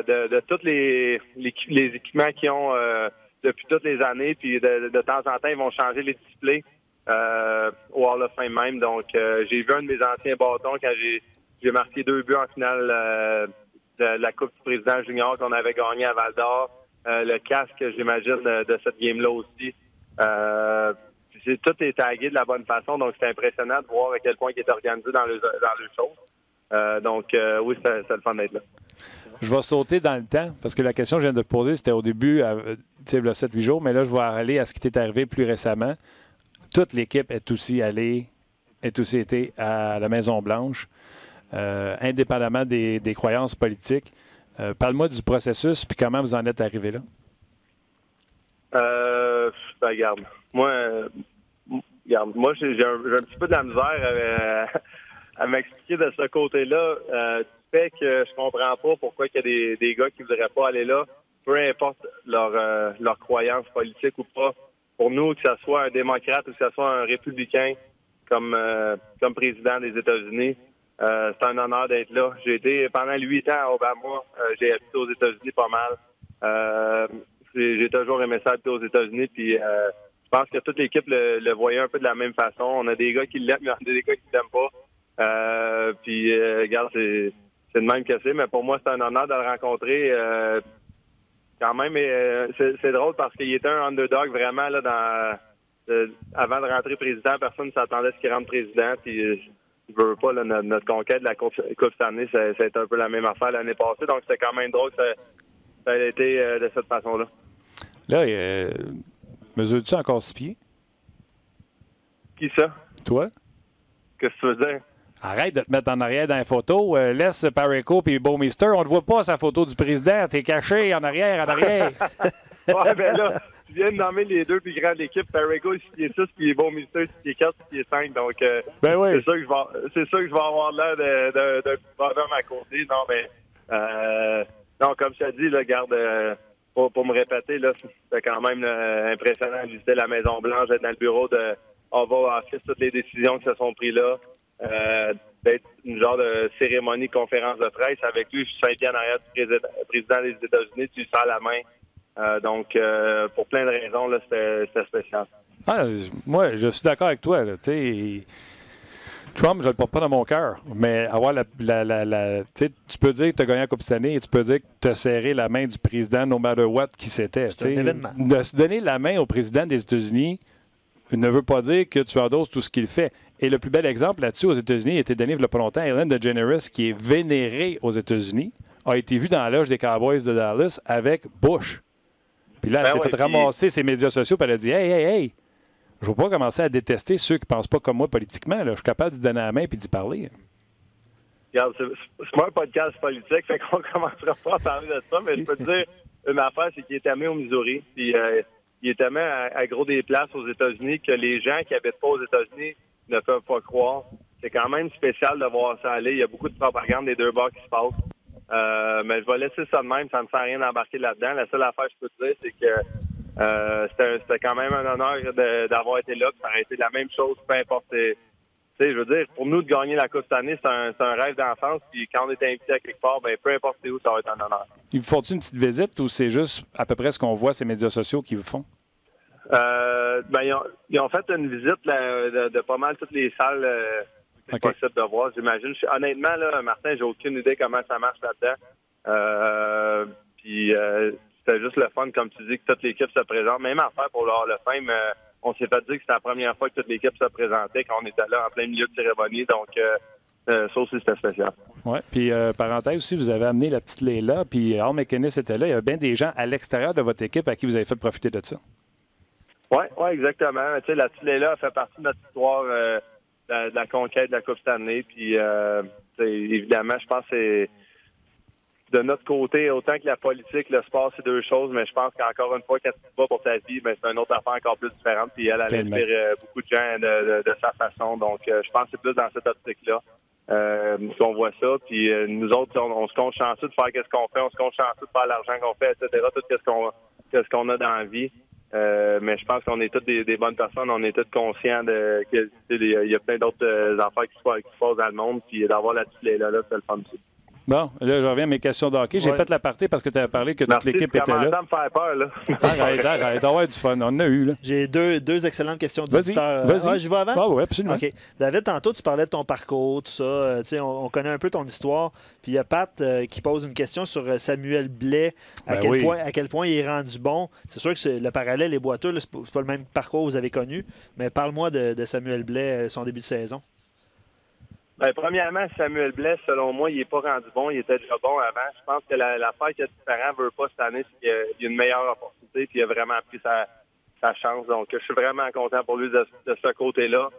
de tous les équipements qu'ils ont depuis toutes les années. Puis de temps en temps, ils vont changer les displays au Hall of Fame même. Donc, j'ai vu un de mes anciens bâtons quand j'ai marqué 2 buts en finale de la Coupe du Président Junior qu'on avait gagné à Val-d'Or. Le casque, j'imagine, de cette game-là aussi. Tout est tagué de la bonne façon, donc c'est impressionnant de voir à quel point il est organisé dans le show. Donc, oui, c'est le fun d'être là. Je vais sauter dans le temps, parce que la question que je viens de te poser, c'était au début, tu sais, il y a 7-8 jours, mais là, je vais aller à ce qui t'est arrivé plus récemment. Toute l'équipe est aussi été à la Maison-Blanche. Indépendamment des croyances politiques. Parle-moi du processus puis comment vous en êtes arrivé là. Regarde, moi j'ai un petit peu de la misère à m'expliquer de ce côté-là du fait que je comprends pas pourquoi il y a des gars qui voudraient pas aller là, peu importe leur croyance politique ou pas. Pour nous, que ce soit un démocrate ou que ce soit un républicain comme président des États-Unis, c'est un honneur d'être là. J'ai été pendant 8 ans à Obama. J'ai habité aux États-Unis pas mal. J'ai toujours aimé ça habiter aux États-Unis. Puis je pense que toute l'équipe le voyait un peu de la même façon. On a des gars qui l'aiment, mais on a des gars qui l'aiment pas. Puis regarde, c'est de même que c'est. Mais pour moi, c'est un honneur de le rencontrer. Quand même, c'est drôle parce qu'il était un underdog vraiment là avant de rentrer président. Personne ne s'attendait à ce qu'il rentre président. Puis je veux pas là, notre conquête de la Coupe cette année, ça a été un peu la même affaire l'année passée. Donc c'était quand même drôle que ça a été de cette façon-là. Là, mesures-tu encore 6 pieds? Qui ça? Toi? Qu'est-ce que tu veux dire? Arrête de te mettre en arrière dans les photos. Laisse Parayko et Bouwmeester. On ne voit pas sa photo du président. T'es caché en arrière, Ouais, ben là, tu viens de nommer les deux plus grands de l'équipe. Parayko, il est 6, puis Bouwmeester, il est 4, puis il est 5. Donc, ben oui. c'est sûr que je vais avoir l'air d'un petit bonhomme à côté. Non, mais, non, comme je t'ai dit, là, garde, pour me répéter, là, c'était quand même impressionnant de visiter la Maison-Blanche, d'être dans le bureau de Oval Office, toutes les décisions qui se sont prises là. D'être une genre de cérémonie, conférence de presse avec lui. Je suis 5 pieds en arrière du président des États-Unis, tu lui sers la main. Donc, pour plein de raisons, là, c'était spécial. Ah, moi, je suis d'accord avec toi. Là, Trump, je ne le porte pas dans mon cœur, mais avoir tu peux dire que tu as gagné la Coupe cette année et tu peux dire que tu as serré la main du président, no matter what, qui c'était. C'est un événement. De se donner la main au président des États-Unis ne veut pas dire que tu endosses tout ce qu'il fait. Et le plus bel exemple là-dessus aux États-Unis a été donné il n'y a pas longtemps. Ellen DeGeneres, qui est vénérée aux États-Unis, a été vue dans la loge des Cowboys de Dallas avec Bush. Puis là, elle s'est fait ramasser ses médias sociaux et elle a dit « Hey, je ne veux pas commencer à détester ceux qui ne pensent pas comme moi politiquement. Là. Je suis capable de donner la main et d'y parler. » Regarde, c'est pas un podcast politique, fait qu'on commencera pas à parler de ça, mais je peux te dire une affaire, c'est qu'il est aimé au Missouri, puis il est aimé à gros des places aux États-Unis que les gens qui habitent pas aux États-Unis ne peuvent pas croire. C'est quand même spécial de voir ça aller. Il y a beaucoup de propagande des deux bords qui se passe. Mais je vais laisser ça de même, ça ne me fait rien d'embarquer là-dedans. La seule affaire que je peux te dire, c'est que c'était quand même un honneur d'avoir été là. Ça aurait été la même chose, peu importe. Je veux dire, pour nous de gagner la Coupe cette année, c'est un rêve d'enfance. Puis quand on est invité à quelque part, peu importe où, ça va être un honneur. Ils vous font-ils une petite visite ou c'est juste à peu près ce qu'on voit ces médias sociaux qu'ils vous font? Ils ont fait une visite là, de pas mal toutes les salles c'est possible de voir, j'imagine. Honnêtement, là, Martin, j'ai aucune idée comment ça marche là-dedans. Puis c'était juste le fun, comme tu dis, que toute l'équipe se présente. Même affaire pour le Hall of Fame, on s'est fait dire que c'était la première fois que toute l'équipe se présentait, quand on était là en plein milieu de cérémonie. Donc, ça aussi, c'était spécial. Oui, puis parenthèse aussi, vous avez amené la petite Leila, puis Al McInnes était là. Il y a bien des gens à l'extérieur de votre équipe à qui vous avez fait profiter de ça. Oui, exactement. Tu sais, la petite Leila fait partie de notre histoire de la conquête de la Coupe cette année. Puis, évidemment, je pense que c'est de notre côté, autant que la politique, le sport, c'est deux choses, mais je pense qu'encore une fois, quand tu te bats pour ta vie, c'est une autre affaire encore plus différente. Puis elle inspire beaucoup de gens de sa façon. Donc, je pense que c'est plus dans cette optique-là qu'on voit ça. Puis nous autres, on se compte chanceux de faire qu'est-ce qu'on fait, on se compte chanceux de faire l'argent qu'on fait, etc. Tout qu'est-ce qu'on a dans la vie. Mais je pense qu'on est toutes des bonnes personnes, on est tous conscients qu'il y a plein d'autres affaires qui se passent dans le monde. Puis d'avoir la petite là, c'est le fun aussi. Bon, là, je reviens à mes questions de hockey. J'ai fait l'aparté parce que tu avais parlé que toute l'équipe était là. Merci, me faire peur, là. Arrête, on va avoir du fun. On en a eu, là. J'ai deux excellentes questions d'auditeurs. Vas-y. Je vais avant? Ah oui, absolument. OK. David, tantôt, tu parlais de ton parcours, tout ça. On connaît un peu ton histoire. Puis il y a Pat qui pose une question sur Samuel Blais. À quel point il est rendu bon. C'est sûr que le parallèle est boiteux. C'est pas le même parcours que vous avez connu. Mais parle-moi de Samuel Blais, son début de saison. Premièrement, Samuel Blais, selon moi, il n'est pas rendu bon. Il était déjà bon avant. Je pense que l'affaire qui est différente veut pas cette année, c'est qu'il y a une meilleure opportunité puis il a vraiment pris sa chance. Donc, je suis vraiment content pour lui de ce côté-là.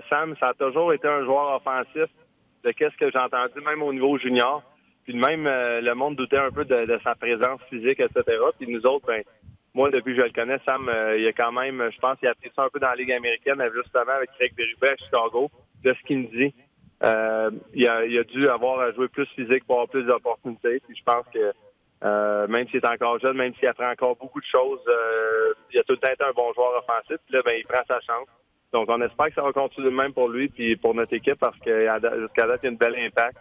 Sam, ça a toujours été un joueur offensif de qu'est-ce que j'ai entendu, même au niveau junior. Puis même, le monde doutait un peu de sa présence physique, etc. Puis nous autres, moi, depuis que je le connais, Sam, il a quand même, je pense qu'il a pris ça un peu dans la Ligue américaine, justement avec Craig Berube à Chicago, de ce qu'il me dit. il a dû avoir à jouer plus physique pour avoir plus d'opportunités. Puis je pense que même s'il est encore jeune, même s'il apprend encore beaucoup de choses, il a tout le temps été un bon joueur offensif. Puis là, il prend sa chance. Donc, on espère que ça va continuer de même pour lui puis pour notre équipe parce que jusqu'à date, il y a une belle impact.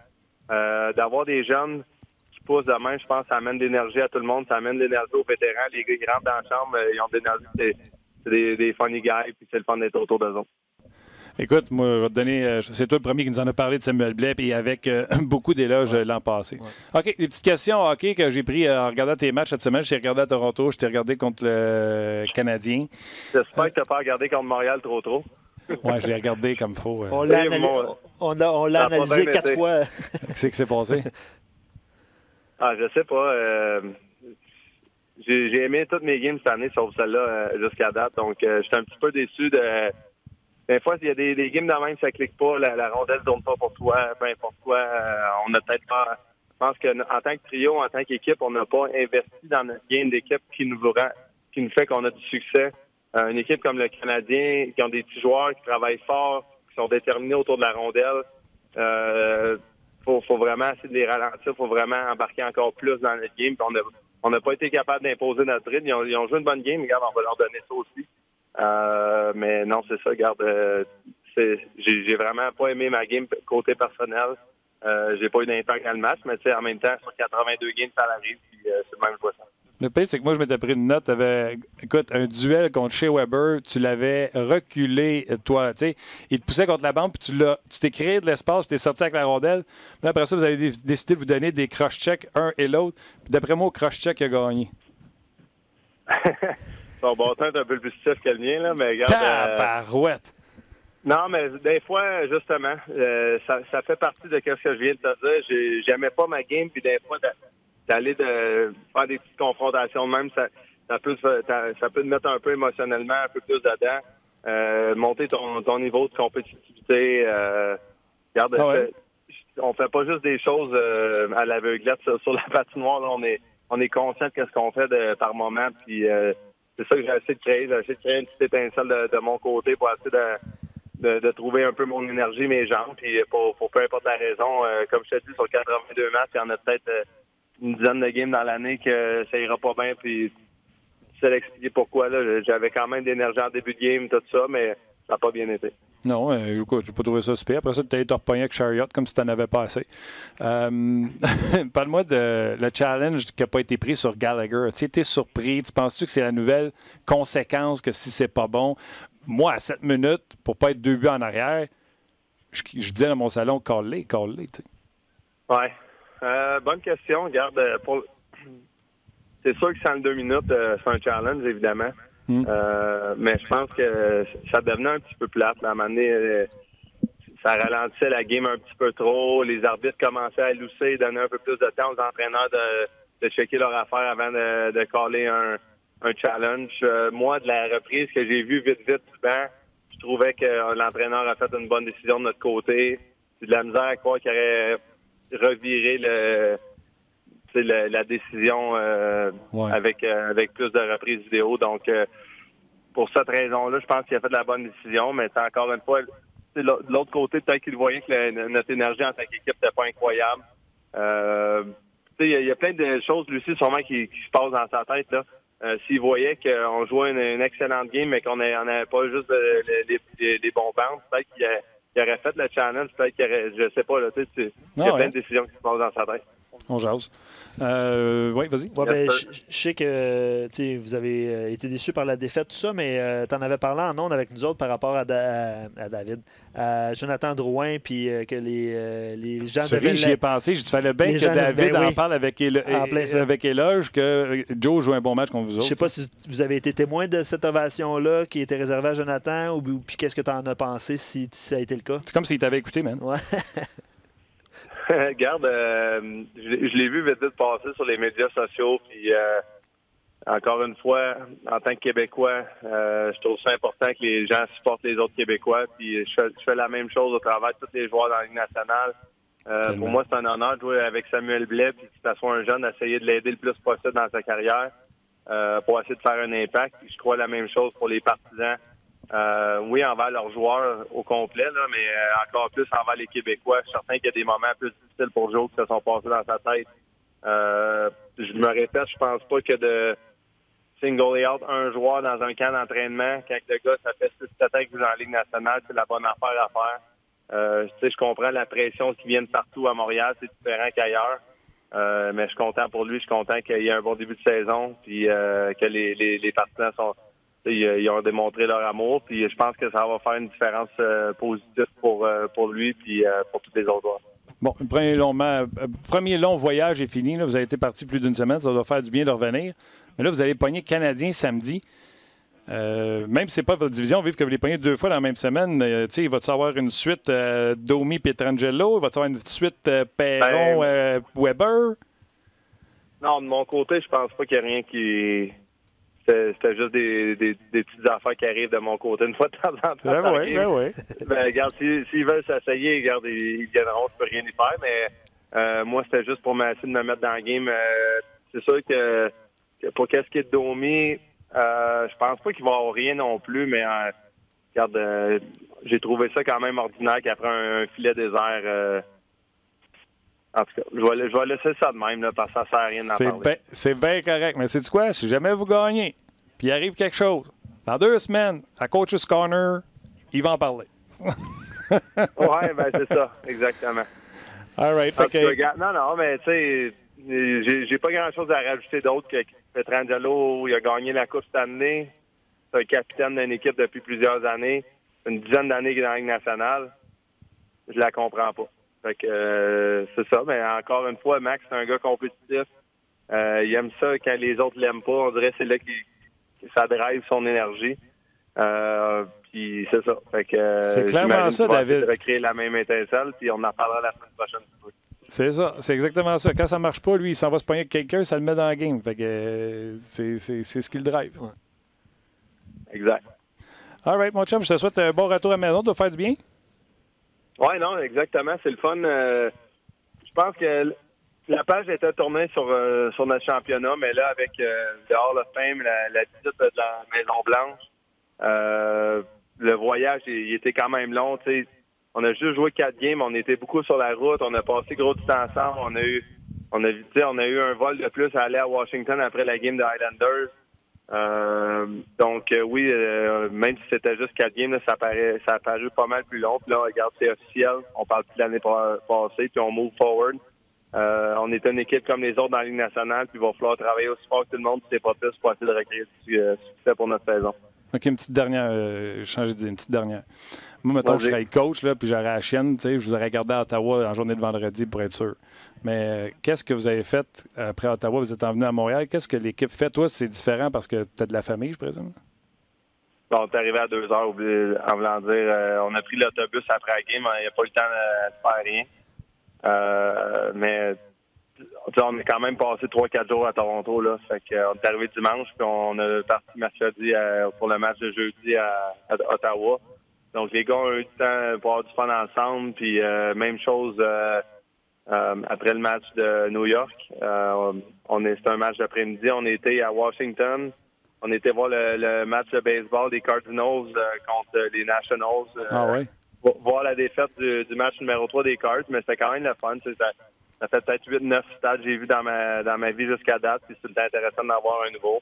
D'avoir des jeunes qui poussent de même, je pense que ça amène de l'énergie à tout le monde. Ça amène de l'énergie aux vétérans. Les gars qui rentrent dans la chambre, ils ont de l'énergie. C'est des funny guys puis c'est le fun d'être autour d'eux autres. Écoute, moi, je vais te donner. C'est toi le premier qui nous en a parlé de Samuel Blais, et avec beaucoup d'éloges l'an passé. Ouais. OK, des petites questions hockey que j'ai pris en regardant tes matchs cette semaine. Je t'ai regardé à Toronto, je t'ai regardé contre le Canadien. J'espère que tu n'as pas regardé contre Montréal trop. Oui, je l'ai regardé comme il faut. On l'a analysé 4 fois. Qu'est-ce qui s'est passé? Je sais pas. J'ai aimé toutes mes games cette année, sauf celle-là jusqu'à date. Donc, j'étais un petit peu déçu de... Des fois, il y a des games de même, ça clique pas, la rondelle ne tourne pas pour toi, peu importe quoi. On a peut-être pas... Je pense qu'en tant que trio, en tant qu'équipe, on n'a pas investi dans notre game d'équipe qui nous fait qu'on a du succès. Une équipe comme le Canadien, qui ont des petits joueurs, qui travaillent fort, qui sont déterminés autour de la rondelle. Faut vraiment essayer de les ralentir, faut vraiment embarquer encore plus dans notre game. Puis on n'a pas été capable d'imposer notre rythme. Ils ont joué une bonne game, regarde, on va leur donner ça aussi. Mais non, c'est ça, regarde, j'ai vraiment pas aimé ma game côté personnel. J'ai pas eu d'impact dans le match, mais tu sais, en même temps, sur 82 games, ça arrive, puis c'est le même joueur. Le pire, c'est que moi, je m'étais pris une note. Écoute, un duel contre Shea Weber, tu l'avais reculé, toi. Tu sais, il te poussait contre la bande, puis tu t'es créé de l'espace, puis tu es sorti avec la rondelle. Puis après ça, vous avez décidé de vous donner des cross-checks, un et l'autre. Puis d'après moi, au cross-check, il a gagné. Son bâton est un peu plus stiff que le mien, là, mais regarde... Tabarouette! Non, mais des fois, justement, ça fait partie de ce que je viens de te dire. J'aimais pas ma game, puis des fois, d'aller faire des petites confrontations de même, ça peut te mettre un peu émotionnellement, un peu plus dedans. Monter ton niveau de compétitivité. Regarde, on fait pas juste des choses à l'aveuglette sur la patinoire. Là, on est conscient de ce qu'on fait par moment, puis c'est ça que j'ai essayé de créer. J'ai essayé de créer une petite étincelle de mon côté pour essayer de trouver un peu mon énergie, mes jambes, puis pour peu importe la raison. Comme je te dis, sur 82 matchs, il y en a peut-être une dizaine de games dans l'année que ça ira pas bien, puis tu sais l'expliquer pourquoi. Là, j'avais quand même d'énergie en début de game, tout ça, mais ça n'a pas bien été. Non, écoute, j'ai pas trouvé ça super. Après ça, tu allé te repogner avec Chariot comme si tu n'en avais pas assez. Parle-moi de le challenge qui n'a pas été pris sur Gallagher. Tu étais surpris? Tu penses-tu que c'est la nouvelle conséquence que si c'est pas bon? Moi, à 7 minutes, pour pas être 2 buts en arrière, je disais dans mon salon, call-les, tu sais. Ouais. Bonne question. Regarde, c'est sûr que sans le 2 minutes, c'est un challenge, évidemment. Mais je pense que ça devenait un petit peu plate. Là. À un moment donné, ça ralentissait la game un petit peu trop. Les arbitres commençaient à lousser, donner un peu plus de temps aux entraîneurs de checker leur affaire avant de caller un challenge. Moi, de la reprise que j'ai vue vite du banc, je trouvais que l'entraîneur a fait une bonne décision de notre côté. C'est de la misère à croire qu'il aurait reviré la décision avec plus de reprises vidéo. Donc, pour cette raison-là, je pense qu'il a fait de la bonne décision. Mais encore une fois, de l'autre côté, peut-être qu'il voyait que notre énergie en tant qu'équipe n'était pas incroyable. Il y a plein de choses, Lucie, sûrement qui se passent dans sa tête. Là. S'il voyait qu'on jouait une excellente game, mais qu'on n'avait pas juste les bons bandes, peut-être qu'il aurait fait le challenge, peut-être qu'il aurait, je sais pas, là, il y a plein de décisions qui se passent dans sa tête. On jase. Oui, vas-y. Ouais, je sais que vous avez été déçus par la défaite, tout ça, mais tu en avais parlé en ondes avec nous autres par rapport à David, à Jonathan Drouin, puis que les gens... J'y ai pensé. J'ai dit fallait bien que David en parle avec éloge, que Joe joue un bon match contre vous autres. Je sais pas si vous avez été témoin de cette ovation-là qui était réservée à Jonathan, ou puis qu'est-ce que tu en as pensé si ça a été le cas? C'est comme s'il t'avait écouté, man. Ouais. Regarde, je l'ai vu vite passer sur les médias sociaux, puis encore une fois, en tant que Québécois, je trouve ça important que les gens supportent les autres Québécois, puis je fais la même chose au travers de tous les joueurs dans la Ligue nationale. Pour moi, c'est un honneur de jouer avec Samuel Blais, puis que ça soit un jeune, d'essayer de l'aider le plus possible dans sa carrière pour essayer de faire un impact. Puis je crois la même chose pour les partisans Oui, envers leurs joueurs au complet, là, mais encore plus envers les Québécois. Je suis certain qu'il y a des moments plus difficiles pour Joe qui se sont passés dans sa tête. Je me répète, je pense pas que de single out un joueur dans un camp d'entraînement, quand le gars, ça fait 6-7 ans qu'il joue dans la Ligue nationale, c'est la bonne affaire à faire. Je comprends la pression qui vient de partout à Montréal, c'est différent qu'ailleurs. Mais je suis content pour lui, je suis content qu'il y ait un bon début de saison, puis que les partisans ils ont démontré leur amour, puis je pense que ça va faire une différence positive pour lui, puis pour tous les autres joueurs. Bon, le premier long voyage est fini. Là. Vous avez été parti plus d'une semaine. Ça doit faire du bien de revenir. Mais là, vous allez pogner Canadien samedi. Même si ce n'est pas votre division, vu que vous les pognez 2 fois dans la même semaine, il va-tu avoir une suite Domi Pietrangelo? Il va-tu avoir une suite Perron-Weber? Non, de mon côté, je pense pas qu'il y a rien qui... C'était juste des petites affaires qui arrivent de mon côté une fois de temps en temps. Oui. Regarde, s'ils veulent s'essayer, regarde, ils viendront, je peux rien y faire, mais moi, c'était juste pour essayer de me mettre dans le game. C'est sûr que pour qu'est-ce qui est de Domi, je pense pas qu'il va y avoir rien non plus, mais regarde, j'ai trouvé ça quand même ordinaire qu'après un filet désert... En tout cas, je vais laisser ça de même, là, parce que ça sert à rien d'en parler. C'est bien correct, mais c'est quoi? Si jamais vous gagnez, puis il arrive quelque chose, dans 2 semaines, à Coach's Corner, il va en parler. Oui, ben c'est ça, exactement. All right, OK. Non, mais tu sais, j'ai pas grand-chose à rajouter d'autre que Pietrangelo, il a gagné la Coupe cette année. C'est un capitaine d'une équipe depuis plusieurs années. Une dizaine d'années dans la Ligue nationale. Je la comprends pas. Fait que c'est ça, mais encore une fois, Max, c'est un gars compétitif. Il aime ça quand les autres l'aiment pas. On dirait que c'est là que ça drive son énergie. Puis c'est ça. Fait que c'est clairement ça, David. De recréer la même étincelle, puis on en parlera la semaine prochaine. C'est ça, c'est exactement ça. Quand ça marche pas, lui, il s'en va se pogner avec quelqu'un, ça le met dans la game. Fait que c'est ce qui le drive. Ouais. Exact. All right, mon chum, je te souhaite un bon retour à la maison. Tu vas faire du bien? Oui, non, exactement. C'est le fun. Je pense que la page était tournée sur notre championnat, mais là, avec le Hall of Fame, la visite de la Maison-Blanche, le voyage, il était quand même long. T'sais. On a juste joué 4 games, on était beaucoup sur la route, on a passé gros du temps ensemble, on a eu un vol de plus à aller à Washington après la game de Highlanders. Donc oui, même si c'était juste 4 games, là, ça a paru pas mal plus long. Puis là, regarde, c'est officiel. On parle plus de l'année passée, puis on move forward. On est une équipe comme les autres dans la Ligue nationale, puis il va falloir travailler aussi fort que tout le monde, si c'est pas plus, pour essayer de recréer du succès pour notre saison. OK, une petite dernière. Changer d'idée, une petite dernière. Moi, mettons, je serais coach, là, puis j'aurais la chienne, tu sais, je vous aurais gardé à Ottawa en journée de vendredi pour être sûr. Mais qu'est-ce que vous avez fait après Ottawa? Vous êtes venu à Montréal. Qu'est-ce que l'équipe fait? Toi, c'est différent parce que tu as de la famille, je présume? Bon, on est arrivé à 2 heures, en voulant dire. On a pris l'autobus après la game. Il n'y a pas eu le temps de faire rien. Mais on est quand même passé 3-4 jours à Toronto. Là. Fait qu'on est arrivé dimanche, puis on est parti mercredi pour le match de jeudi à Ottawa. Donc, les gars ont eu du temps pour avoir du fun ensemble. Puis, même chose après le match de New York. C'était un match d'après-midi. On était à Washington. On était voir le match de baseball des Cardinals contre les Nationals. Voir la défaite du match numéro 3 des Cards. Mais c'était quand même le fun. Ça fait peut-être 8-9 stades que j'ai vu dans ma vie jusqu'à date. Puis c'est intéressant d'en avoir un nouveau.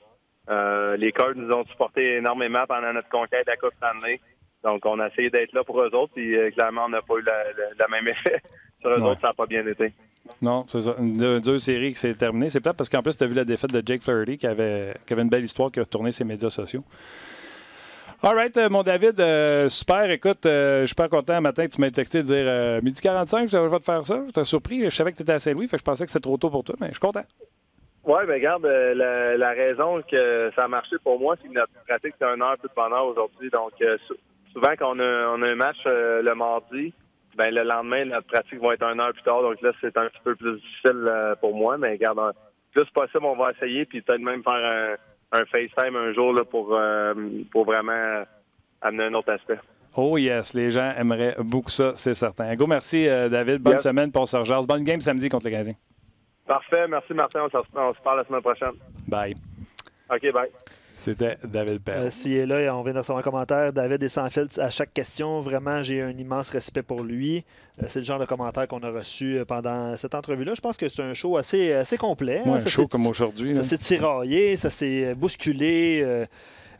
Les Cards nous ont supporté énormément pendant notre conquête de la Coupe Stanley. Donc, on a essayé d'être là pour eux autres, puis clairement, on n'a pas eu le même effet. Sur eux autres, ça n'a pas bien été. Non, c'est ça. Une 2 séries qui s'est terminée. C'est plate parce qu'en plus, tu as vu la défaite de Jake Flaherty qui avait une belle histoire qui a tourné ses médias sociaux. All right, mon David, super. Écoute, je suis super content un matin que tu m'aies texté de dire midi 45, je vais te faire ça. J'étais surpris. Je savais que tu étais à Saint-Louis, fait que je pensais que c'était trop tôt pour toi, mais je suis content. Oui, bien, regarde, la raison que ça a marché pour moi, c'est que notre pratique, c'est 1 heure plus de bonheur aujourd'hui. Donc, souvent, quand on a un match le mardi, ben le lendemain, notre pratique va être 1 heure plus tard. Donc là, c'est un petit peu plus difficile pour moi. Mais regarde, le plus possible, on va essayer. Puis peut-être même faire un FaceTime un jour là, pour vraiment amener un autre aspect. Oh yes, les gens aimeraient beaucoup ça, c'est certain. Un gros merci, David. Bonne semaine pour Sergence. Bonne game samedi contre les Canadiens. Parfait. Merci, Martin. On se parle la semaine prochaine. Bye. OK, bye. C'était David Perron. S'il est là, on vient de recevoir un commentaire. David est sans filtre à chaque question. Vraiment, j'ai un immense respect pour lui. C'est le genre de commentaire qu'on a reçu pendant cette entrevue-là. Je pense que c'est un show assez complet. Un show comme aujourd'hui. Ça s'est tiraillé, ça s'est bousculé.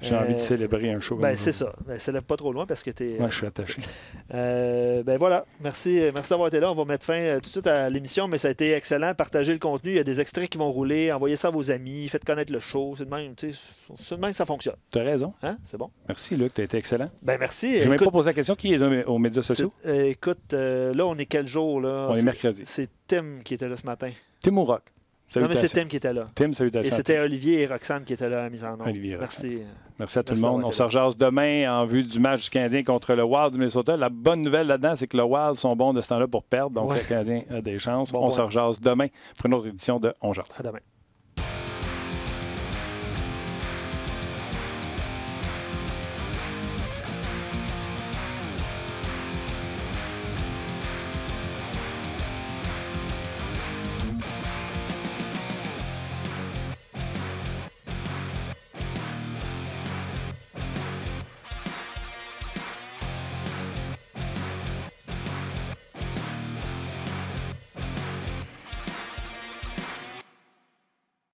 J'ai envie de célébrer un show. C'est ça. Célèbre pas trop loin parce que tu es. Moi, je suis attaché. Voilà. Merci d'avoir été là. On va mettre fin tout de suite à l'émission, mais ça a été excellent. Partagez le contenu. Il y a des extraits qui vont rouler. Envoyez ça à vos amis. Faites connaître le show. C'est de même que ça fonctionne. Tu as raison. Hein? C'est bon. Merci, Luc. Tu as été excellent. Merci. Je n'ai même pas posé la question. Qui est aux médias sociaux? Écoute, là, on est quel jour? Là? On est mercredi. C'est Tim qui était là ce matin. Tim ou Rock? Non, mais c'est Tim qui était là. Tim, salutations. Et c'était Olivier et Roxane qui étaient là à la mise en ordre. Olivier et Roxane. Merci à tout le monde. On se rejase demain en vue du match du Canadien contre le Wild du Minnesota. La bonne nouvelle là-dedans, c'est que le Wild sont bons de ce temps-là pour perdre. Donc, le Canadien a des chances. On se rejase demain pour une autre édition de On jase. À demain.